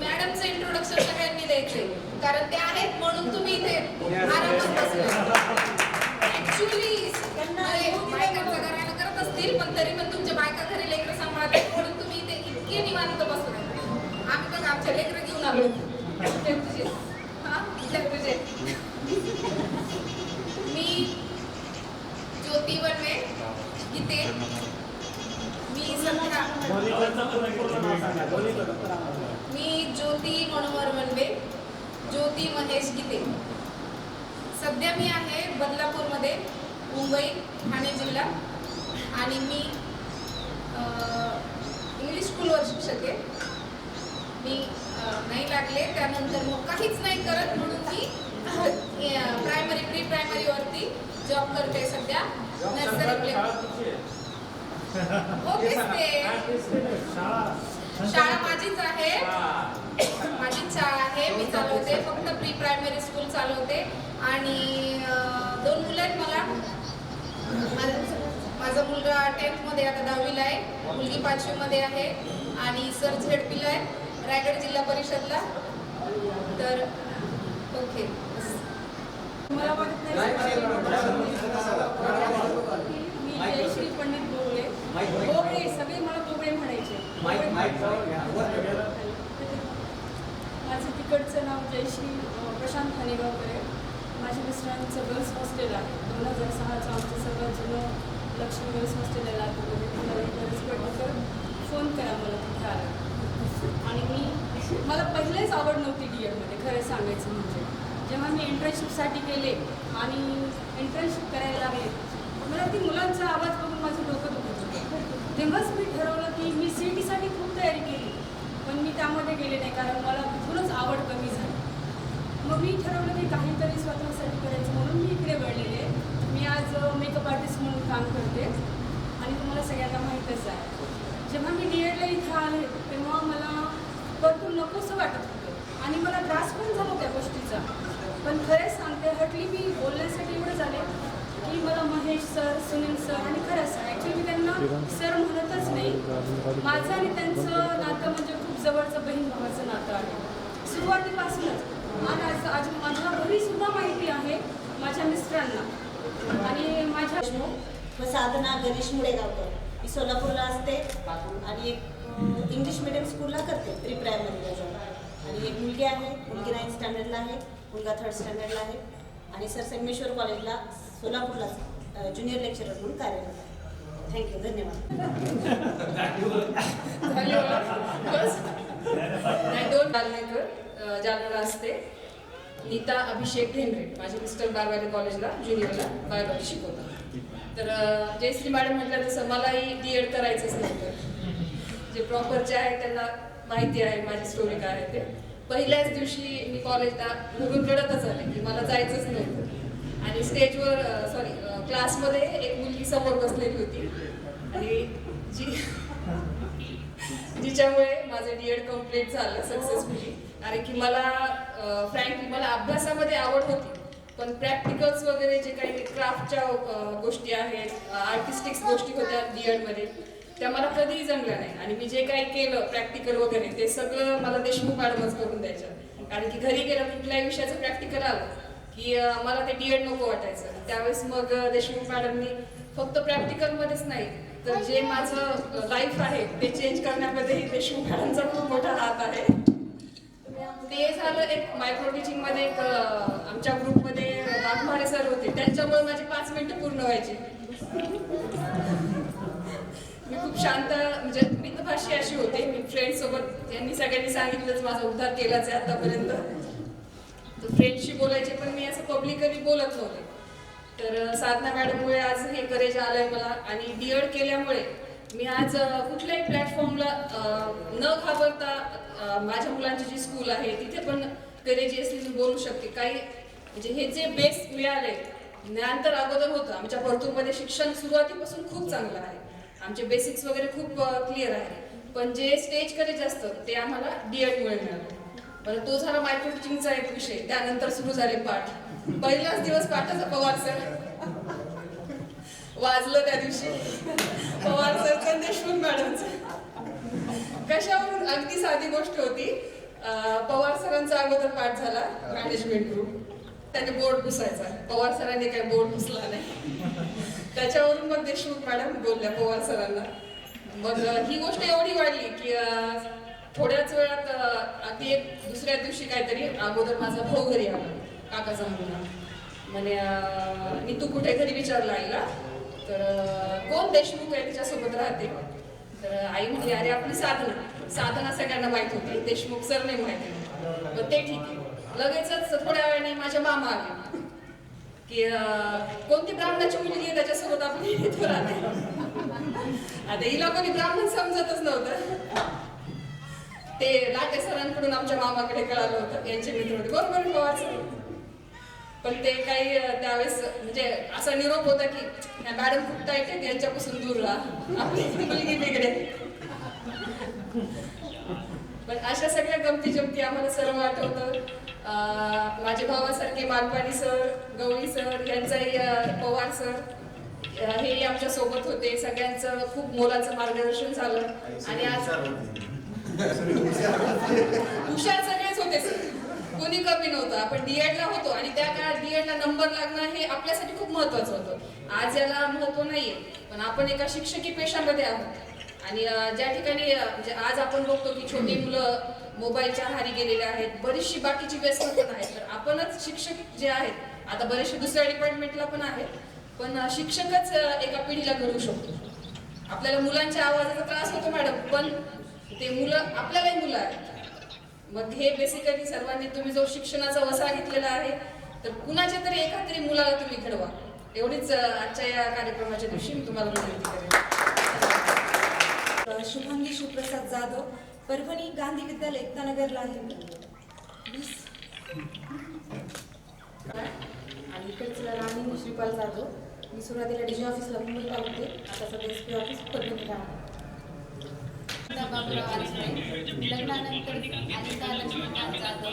मॅडमचं इंट्रोडक्शन सगळ्यांनी द्यायचे, कारण ते आहेत म्हणून तुम्ही इथे आरामात बसले. ऍक्च्युली बायकांचं घराणं करत असतील, पण तरी पण तुमच्या बायका घरी लेकरं सांभाळतात म्हणून तुम्ही इथे इतके निवांत बसले. आम्ही बघा आमच्या लेकरं घेऊन आलो. मी ज्योती बनवे गीते. मी ज्योती मनोहर वनवे, ज्योती महेश गीते. सध्या मी आहे बदलापूरमध्ये, मुंबई ठाणे जिल्हा. आणि मी इंग्लिश स्कूलवर शिक्षक आहे. मी नाही लागले त्यानंतर मग काहीच नाही करत म्हणून मी प्रायमरी प्री प्रायमरीवरती जॉब करते सध्या. नर्सरी शाळा माझीच आहे, माझीच शाळा आहे. मी चालवते, फक्त प्री प्रायमरी स्कूल चालवते. आणि 2 मुलं आहेत मला. माझा मुलगा 10th मध्ये आता 10वीला आहे, मुलगी 5वी मध्ये आहे. आणि सर झेडपीला आहे रायगड जिल्हा परिषदला. तर ओके.
मला वाटत नाही मी जयश्री पंडित बोगळे. बोगळे सगळे मला बोगळे म्हणायचे. माझं तिकडचं नाव जयश्री प्रशांत खानेगावकर आहे. माझ्या मिस्टरांचं गर्ल्स हॉस्टेल आहे. 2006चं आमचं सगळं जुनं लक्ष्मी गर्ल्स हॉस्टेल आहे लातूरमध्ये. फोन करा मला तिथे आला. आणि मला पहिलेच आवड नव्हती D.Edमध्ये, खरं सांगायचं म्हणजे. जेव्हा मी इंटर्नशिपसाठी गेले आणि इंटर्नशिप करायला लागले, मला ती मुलांचा आवाज बघून माझं डोकं दुखत होतं. तेव्हाच मी ठरवलं की मी CETसाठी खूप तयारी केली, पण मी त्यामध्ये गेले नाही, कारण मला तिथूनच आवड कमी झाली. मग मी ठरवलं की काहीतरी स्वतःसाठी करायचं म्हणून मी इकडे वळलेले. मी आज मेकअप आर्टिस्ट म्हणून काम करते आणि तुम्हाला सगळ्यांना माहीतच आहे. जेव्हा मी D.Edला इथं आले तेव्हा मला भरपूर नकोसं वाटत होतं आणि मला त्रास पण झाला त्या गोष्टीचा. पण खरंच सांगते, हटली मी बोलण्यासाठी एवढं झाले की मला महेश सर, सुनील सर आणि खरंच ॲक्च्युली मी त्यांना सर म्हणतच नाही. माझं आणि त्यांचं नातं म्हणजे खूप जवळचं बहीण भावाचं नातं आहे सुरुवातीपासूनच. आणि आज माझ्या घरीसुद्धा माहिती आहे माझ्या मिस्टरांना आणि माझ्या
साधना गणेश मुळेगावकर. मी सोलापूरला असते आणि एक इंग्लिश मिडियम स्कूलला करते प्री प्रायमरीला जॉब. आणि एक मुलगी आहे, मुलगी 9th स्टँडर्डला आहे, मुलगा 3rd स्टँडर्डला आहे. आणि सर संगमेश्वर कॉलेजला सोलापूरला ज्युनियर लेक्चरर म्हणून कार्यरत आहे. थँक्यू, धन्यवाद.
जालन्याला असते. नीता अभिषेक ढेंगरे, माझे मिस्टर बालवाडी कॉलेजला ज्युनियरला बालवाडी शिकवतात. तर जयश्री मॅडम म्हटलं तसं मलाही D.Ed करायचंच नव्हतं. जे प्रॉपरचे आहेत त्यांना माहिती आहे माझी स्टोरी काय आहे ते. पहिल्याच दिवशी मी कॉलेजला घरून रडतच आले की मला जायचंच नव्हतं. आणि स्टेजवर क्लासमध्ये एक मुलगी समोर बसलेली होती आणि जिच्यामुळे माझं D.Ed कम्प्लीट झालं सक्सेसफुली. कारण की मला फ्रँकली मला अभ्यासामध्ये आवड होती, पण प्रॅक्टिकल्स वगैरे जे काही क्राफ्टच्या गोष्टी आहेत, आर्टिस्टिक्स गोष्टी होत्या DED मध्ये, त्या मला कधीही जमल्या नाही. आणि मी जे काही केलं प्रॅक्टिकल वगैरे ते सगळं मला देशमुख मॅडमच करून द्यायचं. कारण की घरी गेलं कुठल्याही विषयाचं प्रॅक्टिकल आलं की मला ते DED नको वाटायचं. त्यावेळेस मग देशमुख मॅडमनी फक्त प्रॅक्टिकलमध्येच नाही तर जे माझं लाईफ आहे ते चेंज करण्यामध्येही देशमुख मॅडमचा खूप मोठा हात आहे. ते झालं. एक मायक्रो टीचिंग मध्ये एक आमच्या ग्रुपमध्ये वाघमारे सर होते, त्यांच्यामुळे माझी 5 मिनिटं पूर्ण व्हायची. मी खूप शांत, म्हणजे मितभाषी अशी होते. मी फ्रेंड सोबत यांनी सगळ्यांनी सांगितलंच माझा उद्धार केलाच आहे आतापर्यंत. तर फ्रेंडशी बोलायचे पण मी असं पब्लिकली बोलत नव्हते. तर साधना मॅडममुळे आज हे करेज आलंय मला. आणि DED केल्यामुळे मी आज कुठल्याही प्लॅटफॉर्मला न घाबरता माझ्या मुलांची जी स्कूल आहे तिथे पण करेजियसली मी बोलू शकते. काही म्हणजे हे जे बेस मिळाले, ज्ञान तर अगोदर होतं. आमच्या परतूरमध्ये शिक्षण सुरुवातीपासून खूप चांगलं आहे. आमचे बेसिक्स वगैरे खूप क्लिअर आहे. पण जे स्टेज करेज असतं ते आम्हाला DED मुळे मिळालं. पण तो झाला मायक्रो टीचिंगचा एक विषय. त्यानंतर सुरू झाले पाठ. पहिलाच दिवस पाठाचा पवार सर वाजलं त्या दिवशी. पवार सर देशमुख मॅडमचं. कशावरून? अगदी साधी गोष्ट होती. पवार सरांचा अगोदर पाठ झाला मॅनेजमेंट ग्रुप. त्याने बोर्ड पुसायचा. पवार सरांनी काही बोर्ड पुसला नाही. त्याच्यावरून मग देशमुख मॅडम बोलल्या पवार सरांना. मग ही गोष्ट एवढी वाढली की थोड्याच वेळात अगदी एक दुसऱ्या दिवशी काहीतरी अगोदर माझा भाऊ घरी आला, काकाचा मुलगा. म्हणे मी तू कुठे घरी विचारला आईला. तर कोण देशमुख आहे तिच्यासोबत राहते. तर आई म्हटली अरे आपली साधना सगळ्यांना माहित होती, देशमुख सर नाही माहिती. मग ते ठीक आहे. लगेचच थोड्या वेळाने माझ्या मामा आले की कोणती ब्राह्मणाची मुलगी आहे त्याच्यासोबत आपली इथं राहते. आता हिला कोणी ब्राह्मण समजतच नव्हतं. ते लाटे सरांकडून आमच्या मामाकडे कळालं होतं. यांचे मित्र होते बरोबर पवार सर. पण ते काही त्यावेळेस म्हणजे असा निरोप होता की ह्या मॅडम खूप टाईट आहेत, यांच्यापासून दूर राहा, आपली मुलगी बिघडेल. पण अशा सगळ्या गमती जमती आम्हाला सर्व आठवतं. माझ्या भावासारखे मालपाणी सर, गवळी सर, यांचाही पवार सर हेही आमच्या सोबत होते. सगळ्यांचं खूप मोलाचं मार्गदर्शन झालं. आणि आज हुशार सगळेच होते सर, कोणी कमी नव्हतं. आपण DED ला होतो आणि त्या काळात DED ला नंबर लागणं हे आपल्यासाठी खूप महत्वाचं होतं. आज याला महत्व नाहीये, पण आपण एका शिक्षकी पेशामध्ये आहोत. आणि ज्या ठिकाणी म्हणजे आज आपण बघतो की छोटी मुलं मोबाईलच्या आहारी गेलेले आहेत, बरीचशी बाकीची व्यसन पण आहेत. तर आपणच शिक्षक जे आहेत, आता बरेचसे दुसऱ्या डिपार्टमेंटला पण आहेत, पण शिक्षकच एका पिढीला घडवू शकतो. आपल्याला मुलांच्या आवाजाचा त्रास होतो मॅडम, पण ते मुलं आपल्यालाही मुलं आहेत. मग हे बेसिकली सर्वांनी तुम्ही जो शिक्षणाचा वसा घेतलेला आहे, तर कुणाच्या तरी एका तरी मुलाला तुम्ही घडवा. एवढीच आजच्या या कार्यक्रमाच्या दिवशी मी तुम्हाला विनंती करेन.
शुभांगी शिवप्रसाद जाधव, परभणी गांधी विद्यालय एकतानगरला आहे.
आणि इकडचं राणी श्रीपाल जाधव. मी सुरुवातीला DG ऑफिसला मुंबईला होते, आता सध्या SP ऑफिस परभणीला आहे.
लग्नानंतर अनिता लक्ष्मीकांत जाधव.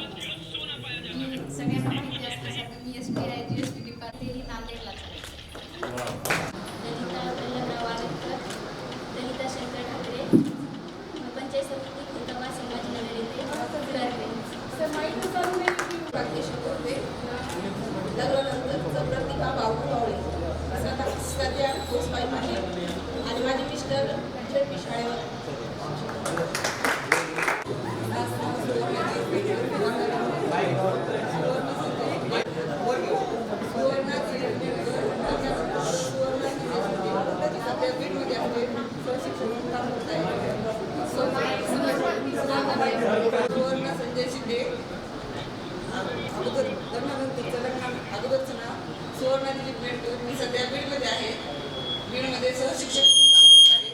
मी सगळ्यांना माहिती असल्यासाठी मी SPI GST डिपार्टमेंट नांदेडला ललिता वल्लभराव आगरकर, ललिता शंकर ठाकरे, पंचायत समिती खुलताबाद संभाजीनगर येथे.
प्रादेशिक होते. लग्नानंतर प्रतिभा बावळे सध्या हाऊसवाईफ आहे. आणि माझे मिस्टर JP शाळेवर संजय शिंदे. अगोदर अगोदरचं नाव सुवर्णा दिलीप मेंढकर. मी सध्या बीडमध्ये आहे. बीडमध्ये सहशिक्षक म्हणून काम करत आहे.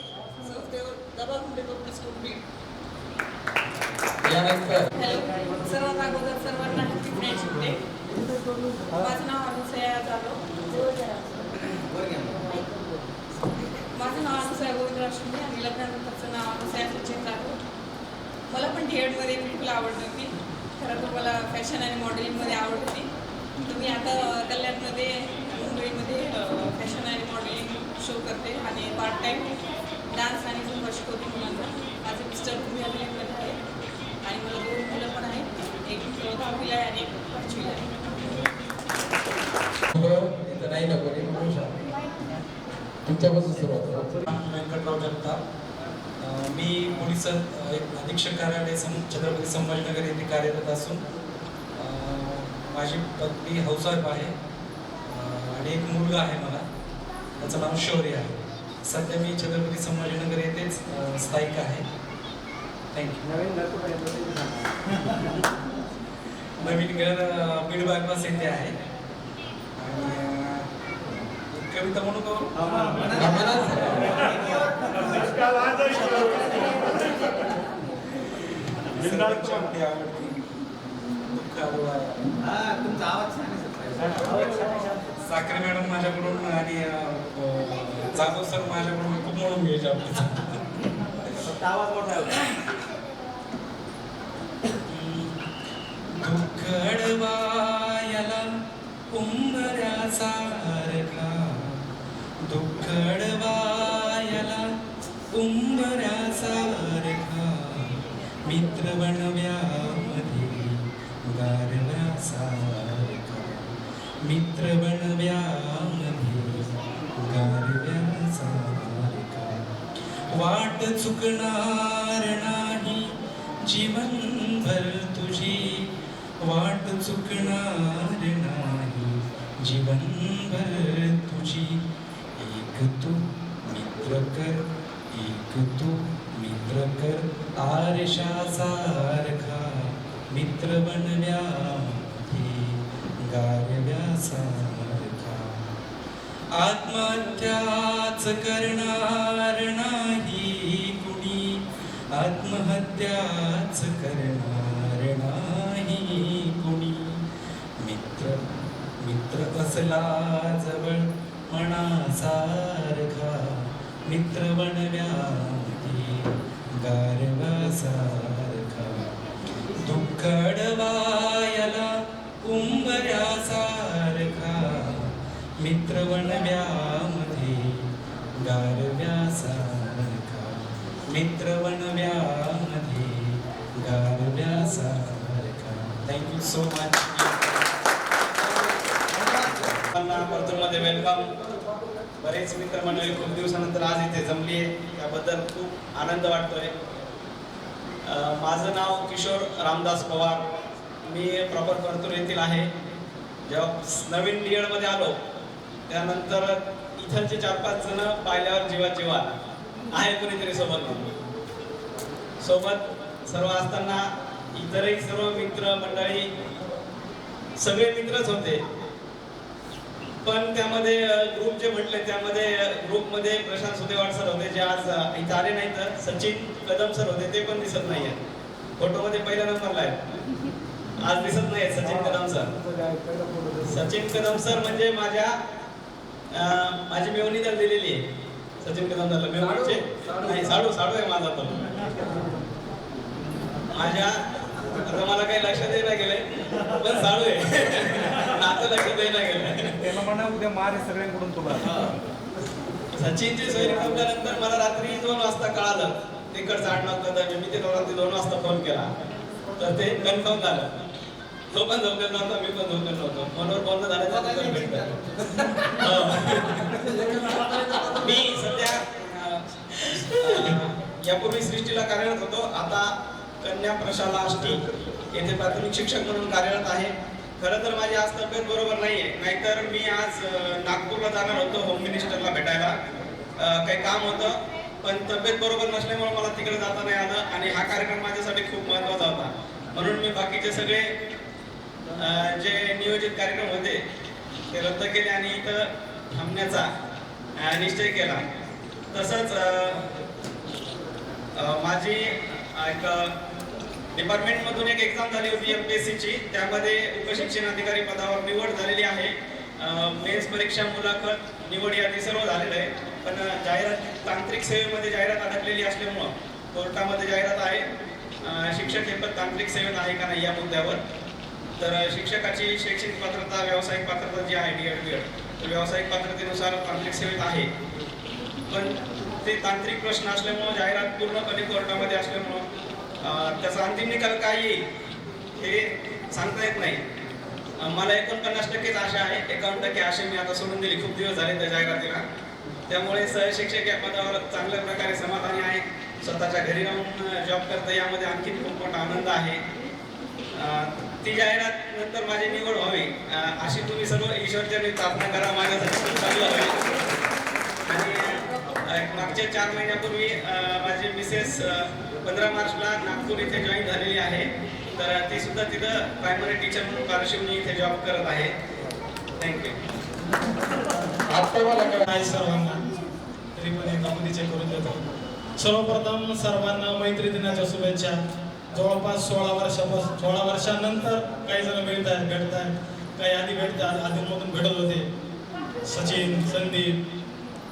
संस्थेवर दबाखुंडे पब्लिक स्कूल बीड. हॅलो, सर्वात अगोदर सर्वांना हॅपी फ्रेंडशिप डे. माझं नाव अनुसया जाधव. माझं नाव अनुसया गोविंदराव शिंदे आणि लग्नानंतरचं नाव अनुसया सचिन जाधव. मला पण DED मध्ये बिलकुल आवड नव्हती. खरं तर मला फॅशन आणि मॉडेलिंगमध्ये आवड होती. मी आता कल्याणमध्ये मुंबईमध्ये फॅशन आणि मॉडेलिंग शो करते आणि पार्ट टाईम डान्स आणि झुंबा शिकवते मुलांना. माझे मिस्टर तुम्ही अभिनयमध्ये आहे आणि मला 2 मुलं पण आहेत, एक 10वीला आहे आणि एक 5वीला आहे.
इथं नाही ना कोणी म्हणून तुमच्यापासून सुरुवात
व्यंकटराव जगताप. मी पोलीस अधीक्षक कार्यालय छत्रपती संभाजीनगर येथे कार्यरत असून माझी पत्नी हाऊसवाईफ आहे आणि एक मुलगा आहे मला, त्याचं नाव शौर्य आहे. सध्या मी छत्रपती संभाजीनगर येथेच स्थायिक आहे. थँक्यू. नवीन घर बीड बायपास येथे आहे. आणि कविता म्हणू का? आवडती साखरे मॅडम माझ्याकडून आणि जाधव सर माझ्याकडून खूप म्हणून घ्यायचे आपले.
आवाज मोठा आहे.
दुःख अडवायला उंबऱ्यासारखा, दुःख अडवायला उंबऱ्यासारखा, मित्र बनव्यामध्ये गारव्यासारखा, मित्र बनव्यामध्ये गारव्यासारखा, वाट चुकणार नाही जीवनभर तुझी, वाट चुकणार नाही जीवनभर तुझी, एक तू मित्र कर, एक तू मित्र कर, आरशासारखा, मित्र बनव्यामध्ये गारव्यासारखा, आत्महत्याच करणार नाही कुणी, आत्महत्याच करणार नाही कुणी, मित्र मित्र असला जवळ मनासारखा, मित्र बनव्यामध्ये गारव्यासारखा, दुःख अडवायला उंबऱ्यासारखा, मित्र बनव्यामध्ये गारव्यासारखा, मित्र बनव्यामध्ये गारव्यासारखा. Thank you so much.
मध्ये वेलकम. बरेच मित्रमंडळी खूप दिवसानंतर आज इथे जमली आहे, त्याबद्दल खूप आनंद वाटतोय. माझं नाव किशोर रामदास पवार. मी प्रॉपर परतूर येथील आहे. जेव्हा नवीन मध्ये आलो त्यानंतर इथलचे 4-5 जण पाहिल्यावर जीवात जीवात आहे कोणीतरी सोबत सर्व असताना इतरही सर्व मित्र मंडळी सगळे मित्रच होते. पण त्यामध्ये ग्रुप जे म्हटले त्यामध्ये ग्रुपमध्ये प्रशांत सुदेवाड सर होते जे आज इथे आले नाही, तर सचिन कदम सर होते ते पण दिसत नाहीये. फोटोमध्ये पहिल्या नंबरला आहे, आज दिसत नाही सचिन कदम सर. सचिन कदम सर म्हणजे माझी मेवणी तर दिलेली आहे. सचिन कदम सरला मेवणीचे नाही, साडू आहे माझा तो. माझ्या आता मला काही लक्षात द्यायला गेलंय पण साडू आहे. आता लक्षात द्यायला गेलंय
त्याला म्हणा उद्या मारे सगळ्यांकडून तुम्हाला.
सचिनची सोयरी ठेवल्यानंतर मला रात्री 2 वाजता कळालं तिकडचं आडनाव कदम. मी ते 2 वाजता फोन केला तर ते कन्फर्म झालं. तो पण झोपलेला नव्हता, मी पण झोपलेलो नव्हतो. फोनवर बोलणं झाल्यानंतर भेटलं. मी सध्या यापूर्वी सृष्टीला कार्यरत होतो, आता कन्या प्रशाला आष्टी येथे प्राथमिक शिक्षक म्हणून कार्यरत आहे. खरं तर माझी आज तब्येत बरोबर नाहीये, नाहीतर मी आज नागपूरला जाणार होतो होम मिनिस्टरला भेटायला. काही काम होतं पण तब्येत बरोबर नसल्यामुळे मला तिकडे जाता नाही आलं आणि हा कार्यक्रम माझ्यासाठी खूप महत्त्वाचा होता. म्हणून मी बाकीचे सगळे जे नियोजित कार्यक्रम होते ते रद्द केले आणि इथं थांबण्याचा निश्चय केला. तसंच माझी एक डिपार्टमेंटमधून एक एक्झाम झाली होती MPSCची, त्यामध्ये उपशिक्षण अधिकारी पदावर निवड झालेली आहे. मेन्स परीक्षा, मुलाखत, निवड यादी सर्व झालेलं आहे. पण जाहिरात तांत्रिक सेवेमध्ये जाहिरात अडकलेली असल्यामुळं कोर्टामध्ये जाहिरात आहे. शिक्षक हे पद तांत्रिक सेवेत आहे का नाही या मुद्द्यावर तर शिक्षकाची शैक्षणिक पात्रता व्यावसायिक पात्रता जी आहे D.Ed. B.Ed. व्यावसायिक पात्रतेनुसार तांत्रिक सेवेत आहे, पण ते तांत्रिक प्रश्न असल्यामुळं जाहिरात पूर्णपणे कोर्टामध्ये असल्यामुळं त्याचा अंतिम निकाल काय येईल हे सांगता येत नाही. मला 49% आशा आहे, 51% आशा मी आता सोडून दिली, खूप दिवस झाले त्या जाहिरातीला. त्यामुळे सहशिक्षक या पदावर चांगल्या प्रकारे समाधानी आहे. स्वतःच्या घरी राहून जॉब करता यामध्ये आणखी खूप मोठा आनंद आहे. ती जाहिरात नंतर माझी निवड व्हावी अशी तुम्ही सर्व ईश्वरचरणी प्रार्थना करा, माझ्यासाठी खूप चांगलं होईल. आणि मागच्या 4 महिन्यापूर्वी माझी मिसेस 15 मार्चला नागपूर इथे जॉईन झालेली आहे. तर ती सुद्धा तिथं प्रायमरी टीचर म्हणून बार्शीवनी इथे जॉब करत आहे. थँक्यू.
आता मला काय
नाही सर्वांना, तरी पण एका मुलीचे करून देतो. सर्वप्रथम सर्वांना मैत्री दिनाच्या शुभेच्छा. जवळपास 16 वर्षानंतर काही जण मिळत आहेत, भेटत आहेत. काही आधी अधूनमधून भेटत होते. सचिन, संदीप,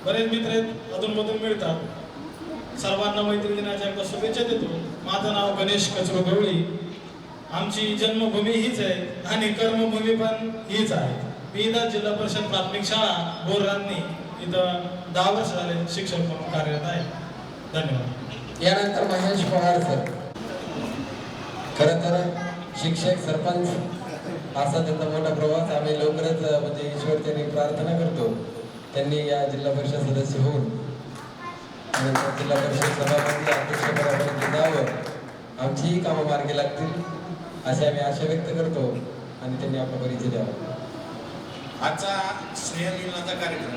बरेच मित्र आहेत, अधूनमधून मिळतात. सर्वांना मैत्री दिनाच्या एकदा शुभेच्छा देतो. माझं नाव गणेश कचरो गवळी. आमची जन्मभूमी हीच आहे आणि कर्मभूमी पण हीच आहे. मी इथं जिल्हा परिषद प्राथमिक शाळा बोररांनी इथं 10 वर्ष झाले शिक्षक म्हणून कार्यरत आहे. धन्यवाद.
यानंतर महेश पवार सर. खरं तर शिक्षक सरपंच असा त्यांचा मोठा प्रवास आम्ही लवकरच म्हणजे ईश्वर त्यांनी प्रार्थना करतो त्यांनी या जिल्हा परिषद सदस्य होऊन नंतर जिल्हा परिषद सभापती अध्यक्षपदापर्यंत जावं, आमचीही कामं मार्गी लागतील अशी आम्ही आशा व्यक्त करतो आणि त्यांनी आपला परिचय द्यावा.
आजचा स्नेहमिलनाचा कार्यक्रम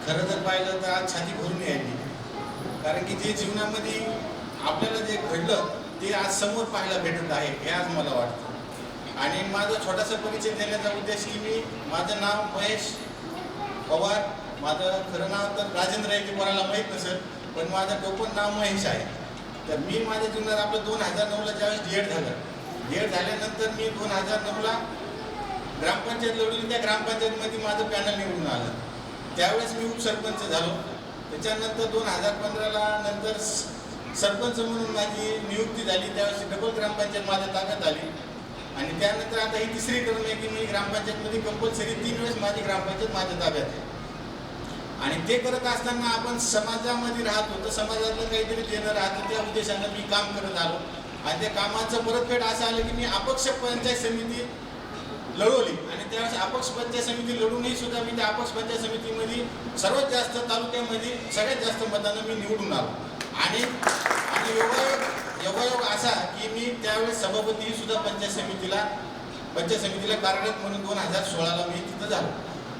खरं जर पाहिलं तर आज छाती भरून यायची, कारण की जे जीवनामध्ये आपल्याला जे घडलं ते आज समोर पाहायला भेटत आहे हे आज मला वाटतं. आणि माझा छोटासा परिचय देण्याचा उद्देश की माझं नाव महेश पवार, माझं खरं नाव तर राजेंद्र आहे, ते कोणाला माहीत नसेल, पण माझं टोपण नाव महेश आहे. तर मी माझ्या जीवनात आपलं 2009ला ज्यावेळेस D.Ed. झालं, D.Ed. झाल्यानंतर मी 2009ला ग्रामपंचायत लढवली. त्या ग्रामपंचायतमध्ये माझं पॅनल निवडून आलं. त्यावेळेस मी उपसरपंच झालो. त्याच्यानंतर 2015ला नंतर सरपंच म्हणून माझी नियुक्ती झाली. त्यावेळेस डबल ग्रामपंचायत माझ्या ताब्यात आली. आणि त्यानंतर आता ही तिसरी टर्म आहे की मी ग्रामपंचायतमध्ये कंपल्सरी 3 वेळेस माझी ग्रामपंचायत माझ्या ताब्यात आहे. आणि ते करत असताना आपण समाजामध्ये राहतो, तर समाजातलं काहीतरी देणं राहतं, त्या उद्देशानं मी काम करत आलो. आणि त्या कामाचं परतफेड असं आलं की मी अपक्ष पंचायत समिती लढवली. आणि त्यावेळेस अपक्ष पंचायत समिती लढूनही सुद्धा मी त्या अपक्ष पंचायत समितीमध्ये सर्वात जास्त तालुक्यामध्ये सगळ्यात जास्त मतानं मी निवडून आलो. आणि योगायोग असा की मी त्यावेळेस सभापती सुद्धा पंचायत समितीला कार्यरत म्हणून 2016ला मी तिथं झालो.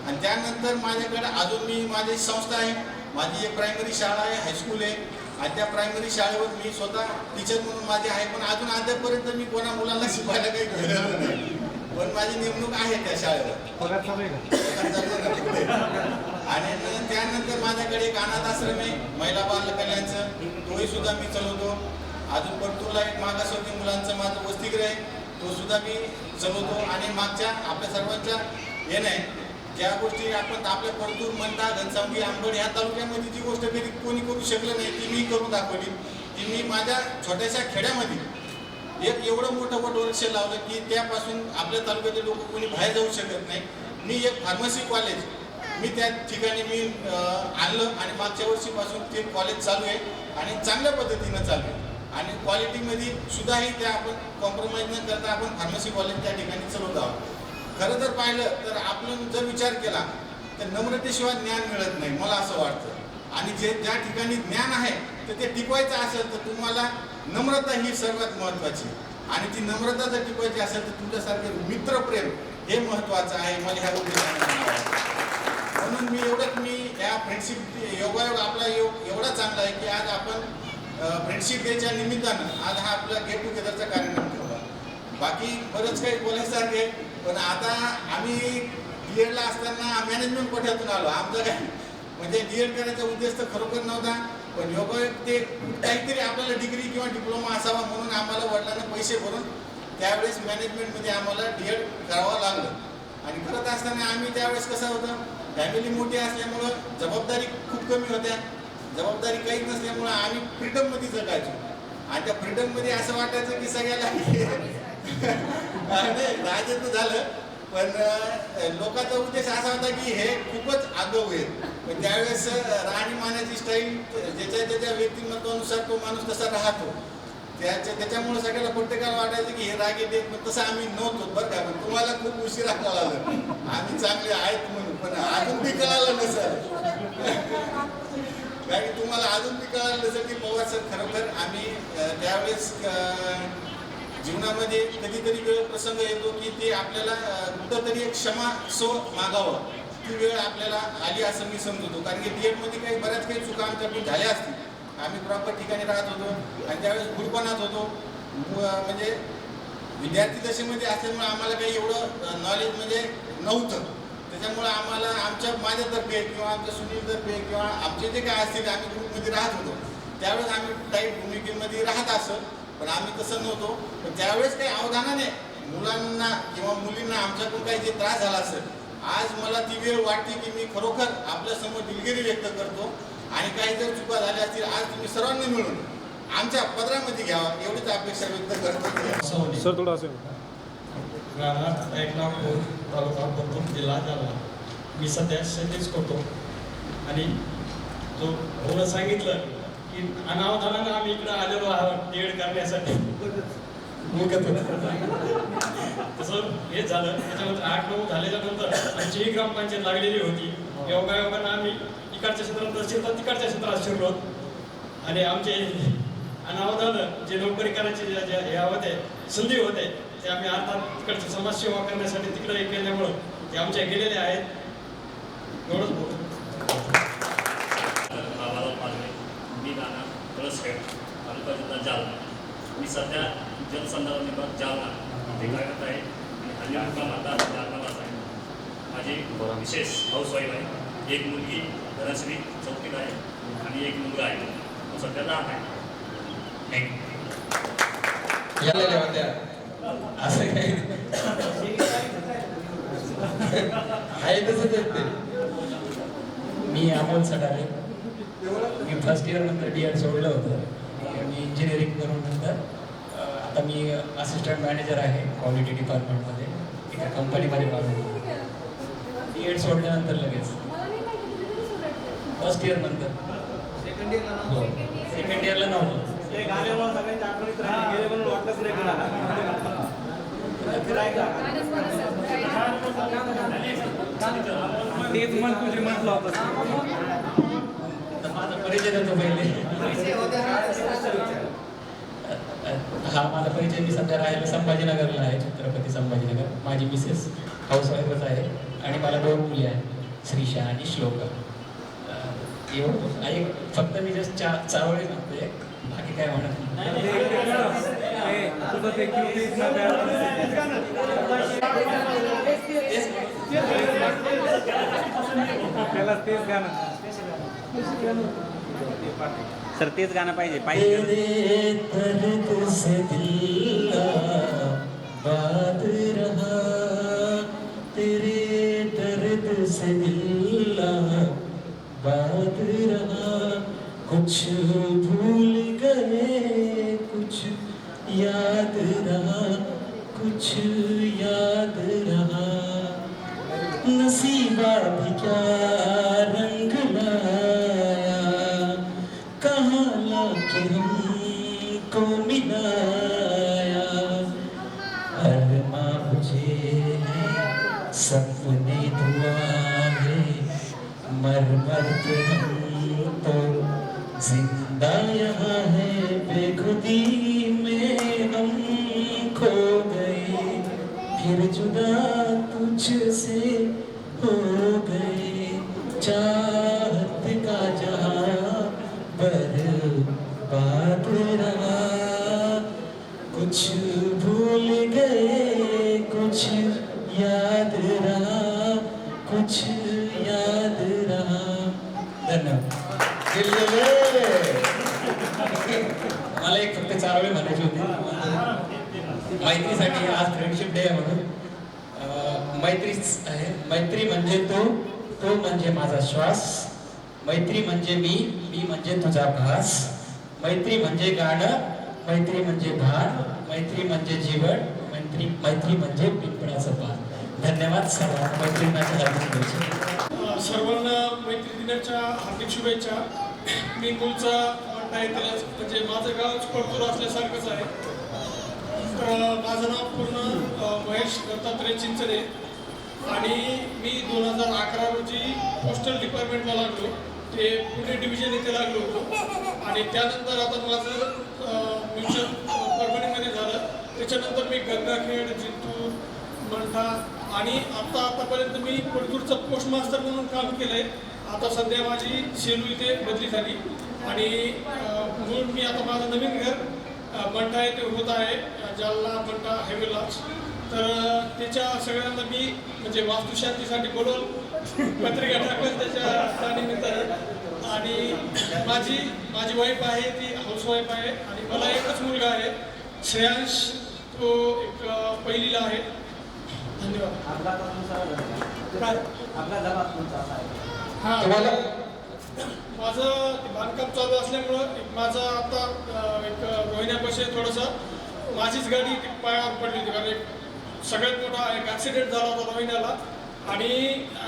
आणि त्यानंतर माझ्याकडे अजून माझी संस्था आहे, माझी एक प्रायमरी शाळा आहे, हायस्कूल आहे. आणि त्या प्रायमरी शाळेवर मी स्वतः टीचर म्हणून माझी आहे, पण अजून अद्यापर्यंत मी कोणा मुलांना शिकवायला काही गेलेलं नाही, पण माझी नेमणूक आहे त्या शाळेवर. आणि त्यानंतर माझ्याकडे एक अनाथ आश्रम आहे महिला बाल कल्याणचं, तोही सुद्धा मी चालवतो. अजून परतूरला एक मागासवर्गीय मुलांचं माझं वसतिगृह आहे, तो सुद्धा मी चालवतो. आणि मागच्या आपल्या सर्वांच्या येणं आहे ज्या गोष्टी आपण आपल्या परतूर, मंठा, घनसावंगी, आंबड ह्या तालुक्यामध्ये जी गोष्ट कधी कोणी करू शकलं नाही ती मी करून दाखवली. की मी माझ्या छोट्याशा खेड्यामध्ये एक एवढं मोठं वटवृक्ष लावलं की त्यापासून आपल्या तालुक्यातले लोक कोणी बाहेर जाऊ शकत नाही. मी एक फार्मसी कॉलेज मी त्या ठिकाणी मी आणलं आणि मागच्या वर्षीपासून ते कॉलेज चालू आहे आणि चांगल्या पद्धतीनं चालू आहे. आणि क्वालिटीमध्ये सुद्धाही त्या आपण कॉम्प्रोमाइज न करता आपण फार्मसी कॉलेज त्या ठिकाणी चालवत आहोत. खरं जर पाहिलं तर आपण जर विचार केला तर नम्रतेशिवाय ज्ञान मिळत नाही मला असं वाटतं. आणि ज्या ठिकाणी ज्ञान आहे तर ते टिकवायचं असेल तर तुम्हाला नम्रता ही सर्वात महत्त्वाची. आणि ती नम्रता जर टिकवायची असेल तर तुमच्यासारखे मित्रप्रेम हे महत्त्वाचं आहे. मला ह्या म्हणून मी या फ्रेंडशिप योगायोग आपला योग एवढा चांगला आहे की आज आपण फ्रेंडशिप डेच्या निमित्तानं आज हा आपला गेट टुगेदरचा कार्यक्रम ठेवला. बाकी बरंच काही बोलायसारखं आहे, पण आता आम्ही D.Ed.ला असताना मॅनेजमेंट कोठ्यातून आलो. आमचं काय म्हणजे D.Ed. करायचा उद्देश तर खरोखर नव्हता, पण योगायोग ते काहीतरी आपल्याला डिग्री किंवा डिप्लोमा असावा म्हणून आम्हाला वडिलांना पैसे भरून त्यावेळेस मॅनेजमेंटमध्ये आम्हाला D.Ed. करावं लागलं. आणि करत असताना आम्ही त्यावेळेस कसं होतं, फॅमिली मोठी असल्यामुळं जबाबदारी खूप कमी होत्या, जबाबदारी काहीच नसल्यामुळं आम्ही फ्रीडममध्ये जगायचो. आणि त्या फ्रीडममध्ये असं वाटायचं की सगळ्याला नाही राजत्व झालं, पण लोकांचा उद्देश असा होता की हे खूपच आगाऊ आहेत. पण त्यावेळेस राहणीमानाची स्टाईल ज्याच्या व्यक्तिमत्वानुसार तो माणूस तसा राहतो, त्याच्यामुळे सगळ्याला प्रत्येकाला वाटायचं की हे राग येते, पण तसं आम्ही नव्हतो बरं का. पण तुम्हाला खूप उशिरा कळालं आम्ही चांगले आहेत म्हणून, पण अजून बी कळालं नसेल. कारण की तुम्हाला अजून बी कळालं नसेल की पवार सर खरोखर आम्ही त्यावेळेस जीवनामध्ये कधीतरी वेळ प्रसंग येतो की ते आपल्याला कुठंतरी एक क्षमा मागावं, ती वेळ आपल्याला आली असं मी समजतो. कारण की DED मध्ये बऱ्याच काही चुका आमच्याकडून झाल्या असतील. आम्ही प्रॉपर ठिकाणी राहत होतो आणि त्यावेळेस गुडपणात होतो, म्हणजे विद्यार्थी दशेमध्ये असल्यामुळे आम्हाला काही एवढं नॉलेज म्हणजे नव्हतं. त्याच्यामुळे आम्हाला माझ्यातर्फे किंवा आमच्या सुनीलतर्फे किंवा आमचे जे काय असतील आम्ही ग्रुपमध्ये राहत होतो, त्यावेळेस आम्ही टाईप भूमिकेमध्ये राहत असं, पण आम्ही तसं नव्हतो. पण त्यावेळेस काही अवधानाने मुलांना किंवा मुलींना आमच्याकडून काही जे त्रास झाला असेल, आज मला ती वेळ वाटते की मी खरोखर आपल्यासमोर दिलगिरी व्यक्त करतो. आणि काही जर चुका झाल्या असतील, आज तुम्ही सर्वांनी मिळून आमच्या पदरामध्ये घ्यावा एवढीच अपेक्षा व्यक्त करतो.
सर थोडं असेल.
राहणार एकनाथपूर, तालुका बंदूर, जिल्हा जालना. मी सध्या शेतीच करतो आणि जो भाऊनं सांगितलं की अनावधानानं आम्ही इकडं आलेलो आहोत DED करण्यासाठी, तसं हेच झालं. त्याच्यानंतर 8-9 झाल्याच्या नंतर आमची ही ग्रामपंचायत लागलेली होती. योगायोगानं आम्ही इकडच्या क्षेत्रात शिरलो, तिकडच्या क्षेत्रात शिरलो आणि आमचे अनावधानं जे नोकरी करायचे हे होते, संधी होते, ते आम्ही आता तिकडची समाजसेवा करण्यासाठी तिकडे केल्यामुळं ते आमच्या गेलेले आहेत. एवढंच बोलतो.
मी नाना कळसखेड, तालुका जिल्हा जालना. मी सध्या जलसंधारण विभाग जालना इथे कार्यरत आहे आणि हल्ली मुक्काम आता जालनालाच आहे. माझी विशेष हाऊसवाईफ आहे. एक मुलगी धनश्री 4वीत आहे आणि एक मुलगा आहे, तो सध्या लहान आहे.
यायला होत्या असं काही आहे तसंच ते.
मी अमोल सडारे. मी फर्स्ट इयर नंतर DED सोडलं होतं. मी इंजिनिअरिंग करून नंतर आता मी असिस्टंट मॅनेजर आहे क्वालिटी डिपार्टमेंटमध्ये एका कंपनीमध्ये लागलो. DED सोडल्यानंतर लगेच फर्स्ट इयर नंतर सेकंड इयरला नव्हतं.
तेच मन तुझे म्हटलं होतं.
माझा परिचय देतो पहिले. हा माझा परिचय. मी सध्या राहायला संभाजीनगरला आहे, छत्रपती संभाजीनगर. माझी मिसेस हाऊसवाईफच आहे आणि मला 2 मुली आहेत, श्रीषा आणि श्लोका. एवढं आहे. फक्त मी जस्ट चारोळी म्हणतोय, बाकी काय म्हणत
सर तेच गाणं पाहिजे पाहिजे.
तेरे दर्द से दिल बात रहा, कुछ भूल गए कुछ याद रहा, कुछ याद रहा. नसीबा भी क्या रंग लाया, कहाँ लाके हमको मिलाया. अरमा मुझे है सपने दुआ है, मर मर के हम तो जिंदा यहाँ है. बेखुदी में हम खो गए, फिर जुदा तुझसे हो गए. चाहत का जहाँ बर्बाद रहा, कुछ भूल गए कुछ याद रहा, कुछ याद रहा. धन्यवाद. मला एक फक्त चारोळी म्हणायची होती मैत्रीसाठी. आज फ्रेंडशिप डे आहे म्हणून मैत्रीच आहे. मैत्री म्हणजे तो म्हणजे माझा श्वास. मैत्री म्हणजे मी म्हणजे तुझा भास. मैत्री म्हणजे गाणं, मैत्री म्हणजे भान, मैत्री म्हणजे जीवन, मैत्री म्हणजे पिंपळाचं पान. धन्यवाद सर्वांना मैत्रिणाच्या हार्दिक शुभेच्छा.
सर्वांना मैत्री दिनाच्या हार्दिक शुभेच्छा. मी मूळचा मंठा येथीलच, म्हणजे माझं गाव परतूर असल्यासारखंच आहे. तर माझं नाव पूर्ण महेश दत्तात्रय चिंचरे आणि मी 2011 रोजी पोस्टल डिपार्टमेंटला लागलो. ते पुणे डिव्हिजन येथे लागलो होतो आणि त्यानंतर आता माझं मिशन परभणीमध्ये झालं. त्याच्यानंतर मी गंगाखेड, जिंतूर, मंठा आणि आतापर्यंत मी परतूरचा पोस्ट मास्टर म्हणून काम केलं आहे. आता सध्या माझी सेलू इथे बदली झाली आणि म्हणून मी आता माझं नवीन घर मंठा येथे होत आहे, जालना मंठा हायवेलाच. तर त्याच्या सगळ्यांना मी म्हणजे वास्तुशांतीसाठी बोलवून पत्रिका टाकून त्याच्या निमित्तानं. आणि माझी वाईफ आहे ती हाऊसवाईफ आहे आणि मला एकच मुलगा आहे श्रेयांश, तो एक पहिलीला आहे. धन्यवाद. हां, माझं बांधकाम चालू असल्यामुळं माझं आता एक रोहिण्यापाशी थोडंसं माझीच गाडी पायावर पडली होती. कारण एक सगळ्यात मोठा एक ॲक्सिडेंट झाला होता रोहिण्याला आणि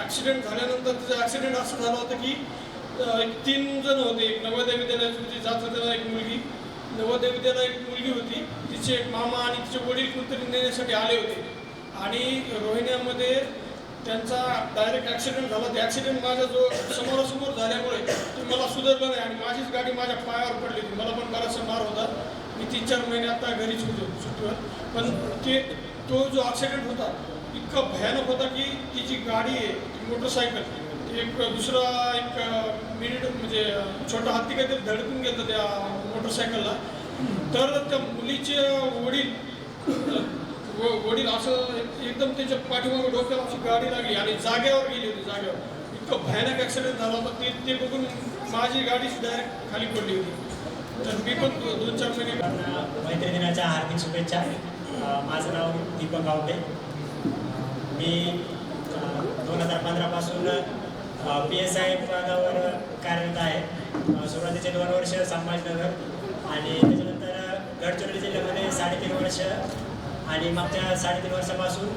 ॲक्सिडेंट झाल्यानंतर तिचं ॲक्सिडेंट असं झालं होतं की एक 3 जण होते. एक नवोदय विद्यालयात होती, जात होत्याला एक मुलगी, नवोदय विद्यालयात एक मुलगी होती, तिचे एक मामा आणि तिचे वडील कुठेतरी नेण्यासाठी आले होते आणि रोहिण्यामध्ये त्यांचा डायरेक्ट ॲक्सिडेंट झाला. ते ॲक्सिडेंट माझा जो समोरासमोर झाल्यामुळे ते मला सुधारलं नाही आणि माझीच गाडी माझ्या पायावर पडली होती. मला पण बराचसा मार होता. मी 3-4 महिने आता घरीच होतो सुट्टीवर. पण तो जो ॲक्सिडेंट होता इतका भयानक होता की ती जी गाडी आहे ती मोटरसायकल एक दुसरा एक मिनिट म्हणजे छोटा हत्ती काहीतरी धडकून घेतं त्या मोटरसायकलला. तर त्या मुलीचे वडील असं एकदम त्याच्या पाठीमागे डोक्याला अशी गाडी लागली आणि जागेवर गेली होती. जागेवर इतकं भयानक ॲक्सिडेंट झाला होता. ते बघून माझी गाडीच डायरेक्ट खाली पडली होती. तर मी पण 2-4 महिने.
मैत्री दिनाच्या हार्दिक शुभेच्छा. माझं नाव दीपक गावटे. मी 2015 पासून PSI पदावर कार्यरत आहे. सुरुवातीचे 2 वर्ष संभाजीनगर आणि त्याच्यानंतर गडचिरोली जिल्ह्यामध्ये 3.5 वर्ष आणि मागच्या 3.5 वर्षापासून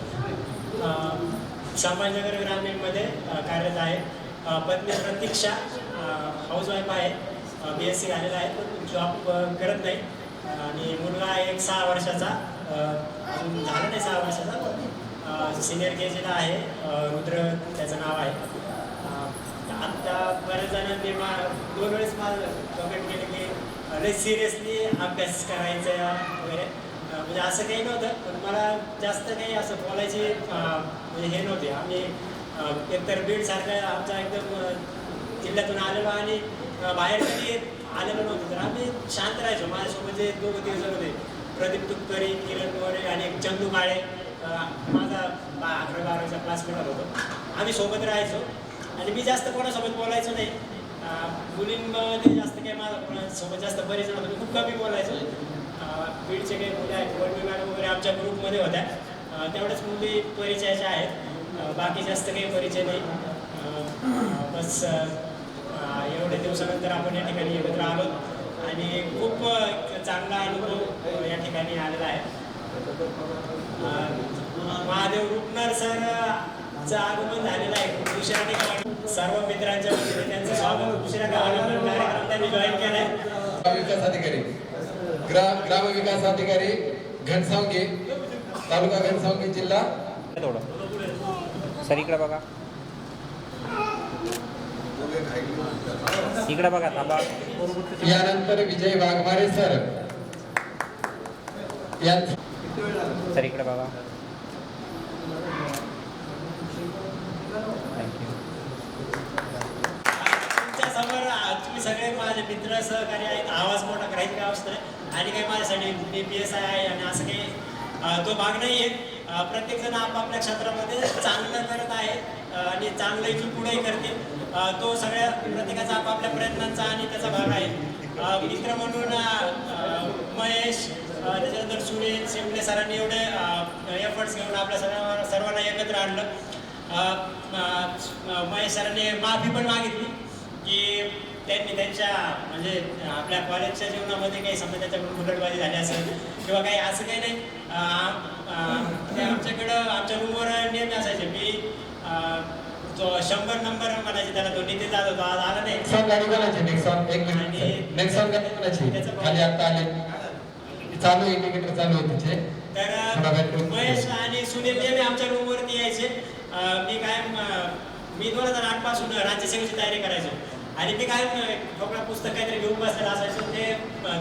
संभाजीनगर ग्रामीणमध्ये कार्यरत आहे. पत्नी प्रतीक्षा हाऊसवाईफ आहे, BSc झालेला आहे पण जॉब करत नाही आणि मुलगा आहे एक 6 वर्षाचा, अजून झालं नाही 6 वर्षाचा, सिनियर KGला आहे, रुद्र त्याचं नाव आहे. आत्ता बऱ्याच जणांनी 2 वेळेस मला कमेंट केले की लई सिरियसली अभ्यास करायचा वगैरे. म्हणजे असं काही नव्हतं पण मला जास्त काही असं बोलायची म्हणजे हे नव्हते. आम्ही एकतर बीडसारख्या आमचा एकदम जिल्ह्यातून आलेलो आणि बाहेर कधी आलेलो नव्हतो तर आम्ही शांत राहायचो. माझ्यासोबत जे 2 जण होते, प्रदीप तुपकरी, किरण मोरे आणि एक चंदू काळे, माझा 11-12चा क्लासमेट होतो. आम्ही सोबत राहायचो आणि मी जास्त कोणासोबत बोलायचो नाही. मुलींमध्ये जास्त काही माझा कोणासोबत जास्त बरेच जण होतो, मी खूप कमी बोलायचो. बीडचे काही मुली आहेत, वडवी मॅडम वगैरे आमच्या ग्रुपमध्ये होत्या, तेवढ्याच मुली परिचयाच्या आहेत, बाकी जास्त काही परिचय नाही. बस एवढ्या दिवसानंतर आपण या ठिकाणी एकत्र आलो आणि खूप चांगला अनुभव या ठिकाणी आलेला आहे. महादेव रुपनर सरचं आगमन झालेलं आहे खूप दुसऱ्या ठिकाणी. सर्व मित्रांच्या वतीने त्यांचं स्वागत दुसऱ्या गावाला कार्यक्रम त्यांनी जॉईन केला आहे.
विकास अधिकारी ग्राम विकास अधिकारी घनसावंगी, तालुका घनसावंगी, जिल्हा.
सर इकडे बघा, इकडे बघा थांबा.
यानंतर विजय वाघमारे सर.
सर इकडे बघा.
तुमच्यासमोर तुम्ही सगळे माझे मित्र सहकारी आहेत. आवाज मोठा करायची काय अवस्था नाही आणि काही माझ्यासाठी मी PSI आहे आणि असं काही तो भाग नाही आहे. प्रत्येकजण आपापल्या क्षेत्रामध्ये चांगलं करत आहे आणि चांगलं इथून पुढेही करतील. तो सगळ्या प्रत्येकाचा आपापल्या प्रयत्नांचा आणि त्याचा भाग आहे. मित्र म्हणून महेश, त्याच्यानंतर सुनील शिंपले सरांनी एवढे एफर्ट्स घेऊन आपल्या सर्वांना एकत्र आणलं. महेश सरांनी माफी पण मागितली की त्यांनी त्यांच्या म्हणजे आपल्या कॉलेजच्या जीवनामध्ये काही समजा त्याच्याकडून फुकटबाजी झाली असेल किंवा काही असं काही नाही. आमच्याकडं आमच्या रूमवर नेहमी असायचे. मी जो 100 नंबर म्हणायचे त्याला, तो नितीन जाधव, तो आज आला नाही.
सॉन्ग गाडी बोलायची नेक्स्ट सॉन्ग, एक मिनिट नेक्स्ट सॉन्ग गाडी बोलायची. खाली आता आले चालू, इंडिकेटर चालू आहे तिचे.
तर महेश आणि सुनील नेहमी आमच्या रूमवरती यायचे. मी 2008 पासून राज्यसेवेची तयारी करायचो आणि मी काय ठोकळा पुस्तक काहीतरी घेऊन बसलेला असायचो. ते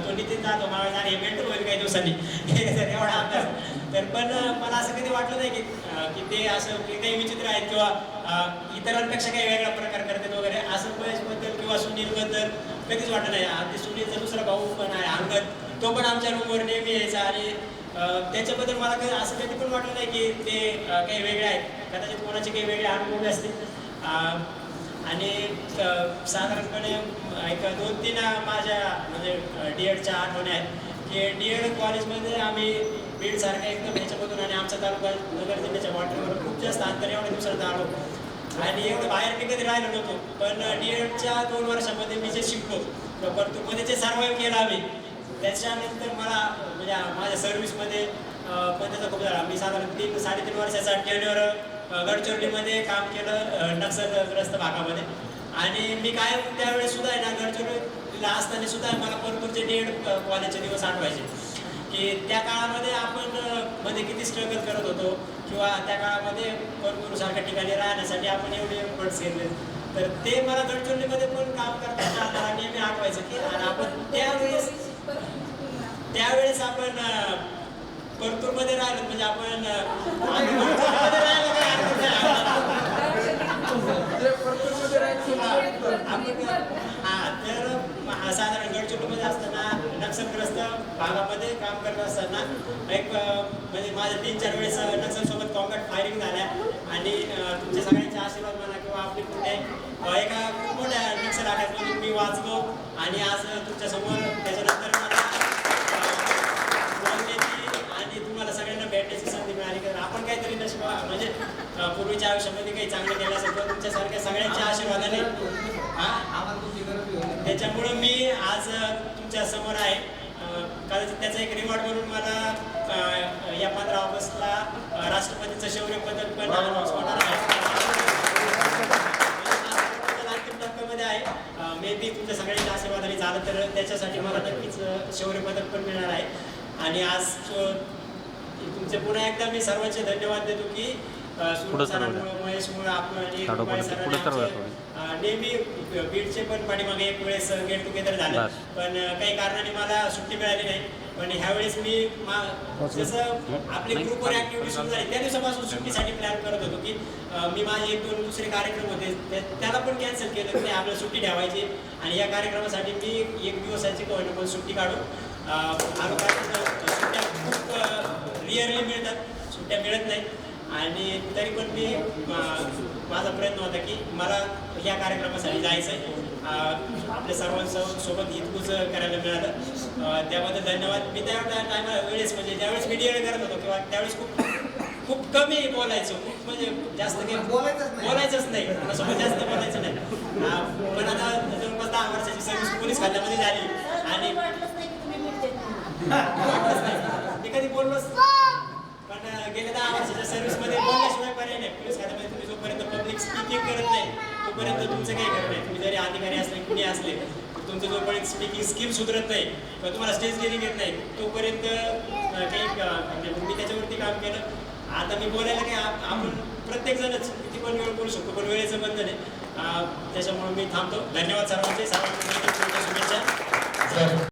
तो नितीन जातो मला आणि मेंटर होईल काही दिवसांनी एवढा अभ्यास. तर पण मला असं कधी वाटलं नाही की ते असं काही विचित्र आहेत किंवा इतरांपेक्षा काही वेगळा प्रकार करतात वगैरे, असं महेशबद्दल किंवा सुनीलबद्दल कधीच वाटलं नाही. आणि सुनीलचा दुसरा भाऊ पण आहे अंगद, तो पण आमच्या रूमवर नेहमी यायचा आणि त्याच्याबद्दल मला काही असं कधी पण वाटलं नाही की ते काही वेगळे आहेत. कदाचित कोणाचे काही वेगळे अनुभव असतील. आणि साधारणपणे एक 2-3 माझ्या म्हणजे DEDच्या आठवणी आहेत की DED कॉलेजमध्ये आम्ही बीडसारख्या एकदम ह्याच्यामधून आणि आमचा तालुका नगर जिल्ह्याच्या वाटेवर खूप जास्त अंतर एवढ्या दिवसात आलो आणि एवढं बाहेर मी कधी राहिलो नव्हतो. पण DEDच्या 2 वर्षामध्ये मी जे शिकलो परतूरमध्ये जे सर्वाईव्ह केलं आम्ही, त्याच्यानंतर मला म्हणजे माझ्या सर्व्हिसमध्ये पण त्याचा खूप झाला. मी साधारण 3-3.5 वर्षाचा टेन्युअर गडचिरोलीमध्ये काम केलं नक्षलग्रस्त भागामध्ये. आणि मी काय त्यावेळेस सुद्धा आहे ना, गडचिरोलीला असताना सुद्धा मला परतूरचे DED कॉलेजचे दिवस आठवायचे की त्या काळामध्ये आपण मध्ये किती स्ट्रगल करत होतो किंवा त्या काळामध्ये परतूरसारख्या ठिकाणी राहण्यासाठी आपण एवढे एफर्ट्स घेतले. तर ते मला गडचिरोलीमध्ये पण काम करताना नेहमी आठवायचं की आपण त्यावेळेस आपण परतूरमध्ये राहिलो म्हणजे आपण तर साधारण गडचिरोलीमध्ये असताना नक्षलग्रस्त भागामध्ये काम करत असताना एक म्हणजे माझ्या 3-4 वेळेस नक्षलसोबत कॉम्बॅट फायरिंग झाल्या आणि तुमच्या सगळ्यांचे आशीर्वाद म्हणा किंवा आपली पुणे एका खूप मोठ्या नक्षल अटॅकमधून मी वाचलो आणि आज तुमच्यासमोर त्याच्यानंतर मला आणि तुम्हाला सगळ्यांना भेटण्याची संधी मिळाली. कारण आपण काहीतरी नशिबा म्हणजे पूर्वीच्या आयुष्यामध्ये काही चांगलं केलं असेल तर तुमच्यासारख्या सगळ्यांच्या आशीर्वादाने त्याच्यामुळं मी आज तुमच्या समोर आहे. कदाचित त्याचा एक रिवॉर्ड म्हणून मला या 15 ऑगस्टला राष्ट्रपतीचं शौर्य पदक पण अनाऊन्स होणार आहे. अंतिम टप्प्यामध्ये आहे. मे बी तुमच्या सगळ्यांच्या आशीर्वादाने झालं तर त्याच्यासाठी मला नक्कीच शौर्य पदक पण मिळणार आहे. आणि आज तुमचे पुन्हा एकदा मी सर्वांचे धन्यवाद देतो की महेशमुळे आपण नेहमी बीडचे पण पाठीमागे एक वेळेस गेट टुगेदर झालं पण काही कारणाने मला सुट्टी मिळाली नाही. पण ह्यावेळेस मी जसं आपले ग्रुपवर ऍक्टिव्हिटी सुरू झाली त्या दिवसापासून सुट्टीसाठी प्लॅन करत होतो की मी माझे 1-2 दुसरे कार्यक्रम होते त्याला पण कॅन्सल केलं की आपल्याला सुट्टी ठेवायची आणि या कार्यक्रमासाठी मी 1 दिवसाची पण सुट्टी काढून आलो. सुट्ट्या खूप रिअरली मिळतात, सुट्ट्या मिळत नाहीत आणि तरी पण मी माझा प्रयत्न होता की मला या कार्यक्रमासाठी जायचं आहे. आपल्या सर्वांसोबत हितगुज करायला मिळालं त्याबद्दल धन्यवाद. मी त्या टायमा वेळेस म्हणजे ज्यावेळेस मी DED करत होतो किंवा त्यावेळेस खूप कमी बोलायचो, खूप म्हणजे जास्त काही बोलायचंच नाही, कोणासोबत जास्त बोलायचं नाही. पण आता जवळपास 10 वर्षाची सर्व्हिस पोलीस खात्यामध्ये झाली आणि मी कधी बोललोच पण गेल्या 10 वर्षाच्या सर्व्हिसमध्ये बोलल्याशिवाय पर्याय नाही. पोलीस खात्यामध्ये तुम्ही जोपर्यंत पब्लिक स्पीकिंग करत नाही तोपर्यंत तुमचं काही करत नाही. तुम्ही जरी अधिकारी असले कुणी असले तुमचं जोपर्यंत स्पीकिंग स्किल सुधरत नाही किंवा तुम्हाला स्टेज डेअरिंग येत नाही तोपर्यंत काही मी त्याच्यावरती काम केलं. आता मी बोलायला काही आपण प्रत्येकजणच किती पण वेळ बोलू शकतो पण वेळेचं बंधन आहे. त्याच्यामुळे मी थांबतो. धन्यवाद सर्वांचे, सर्वांना शुभेच्छा.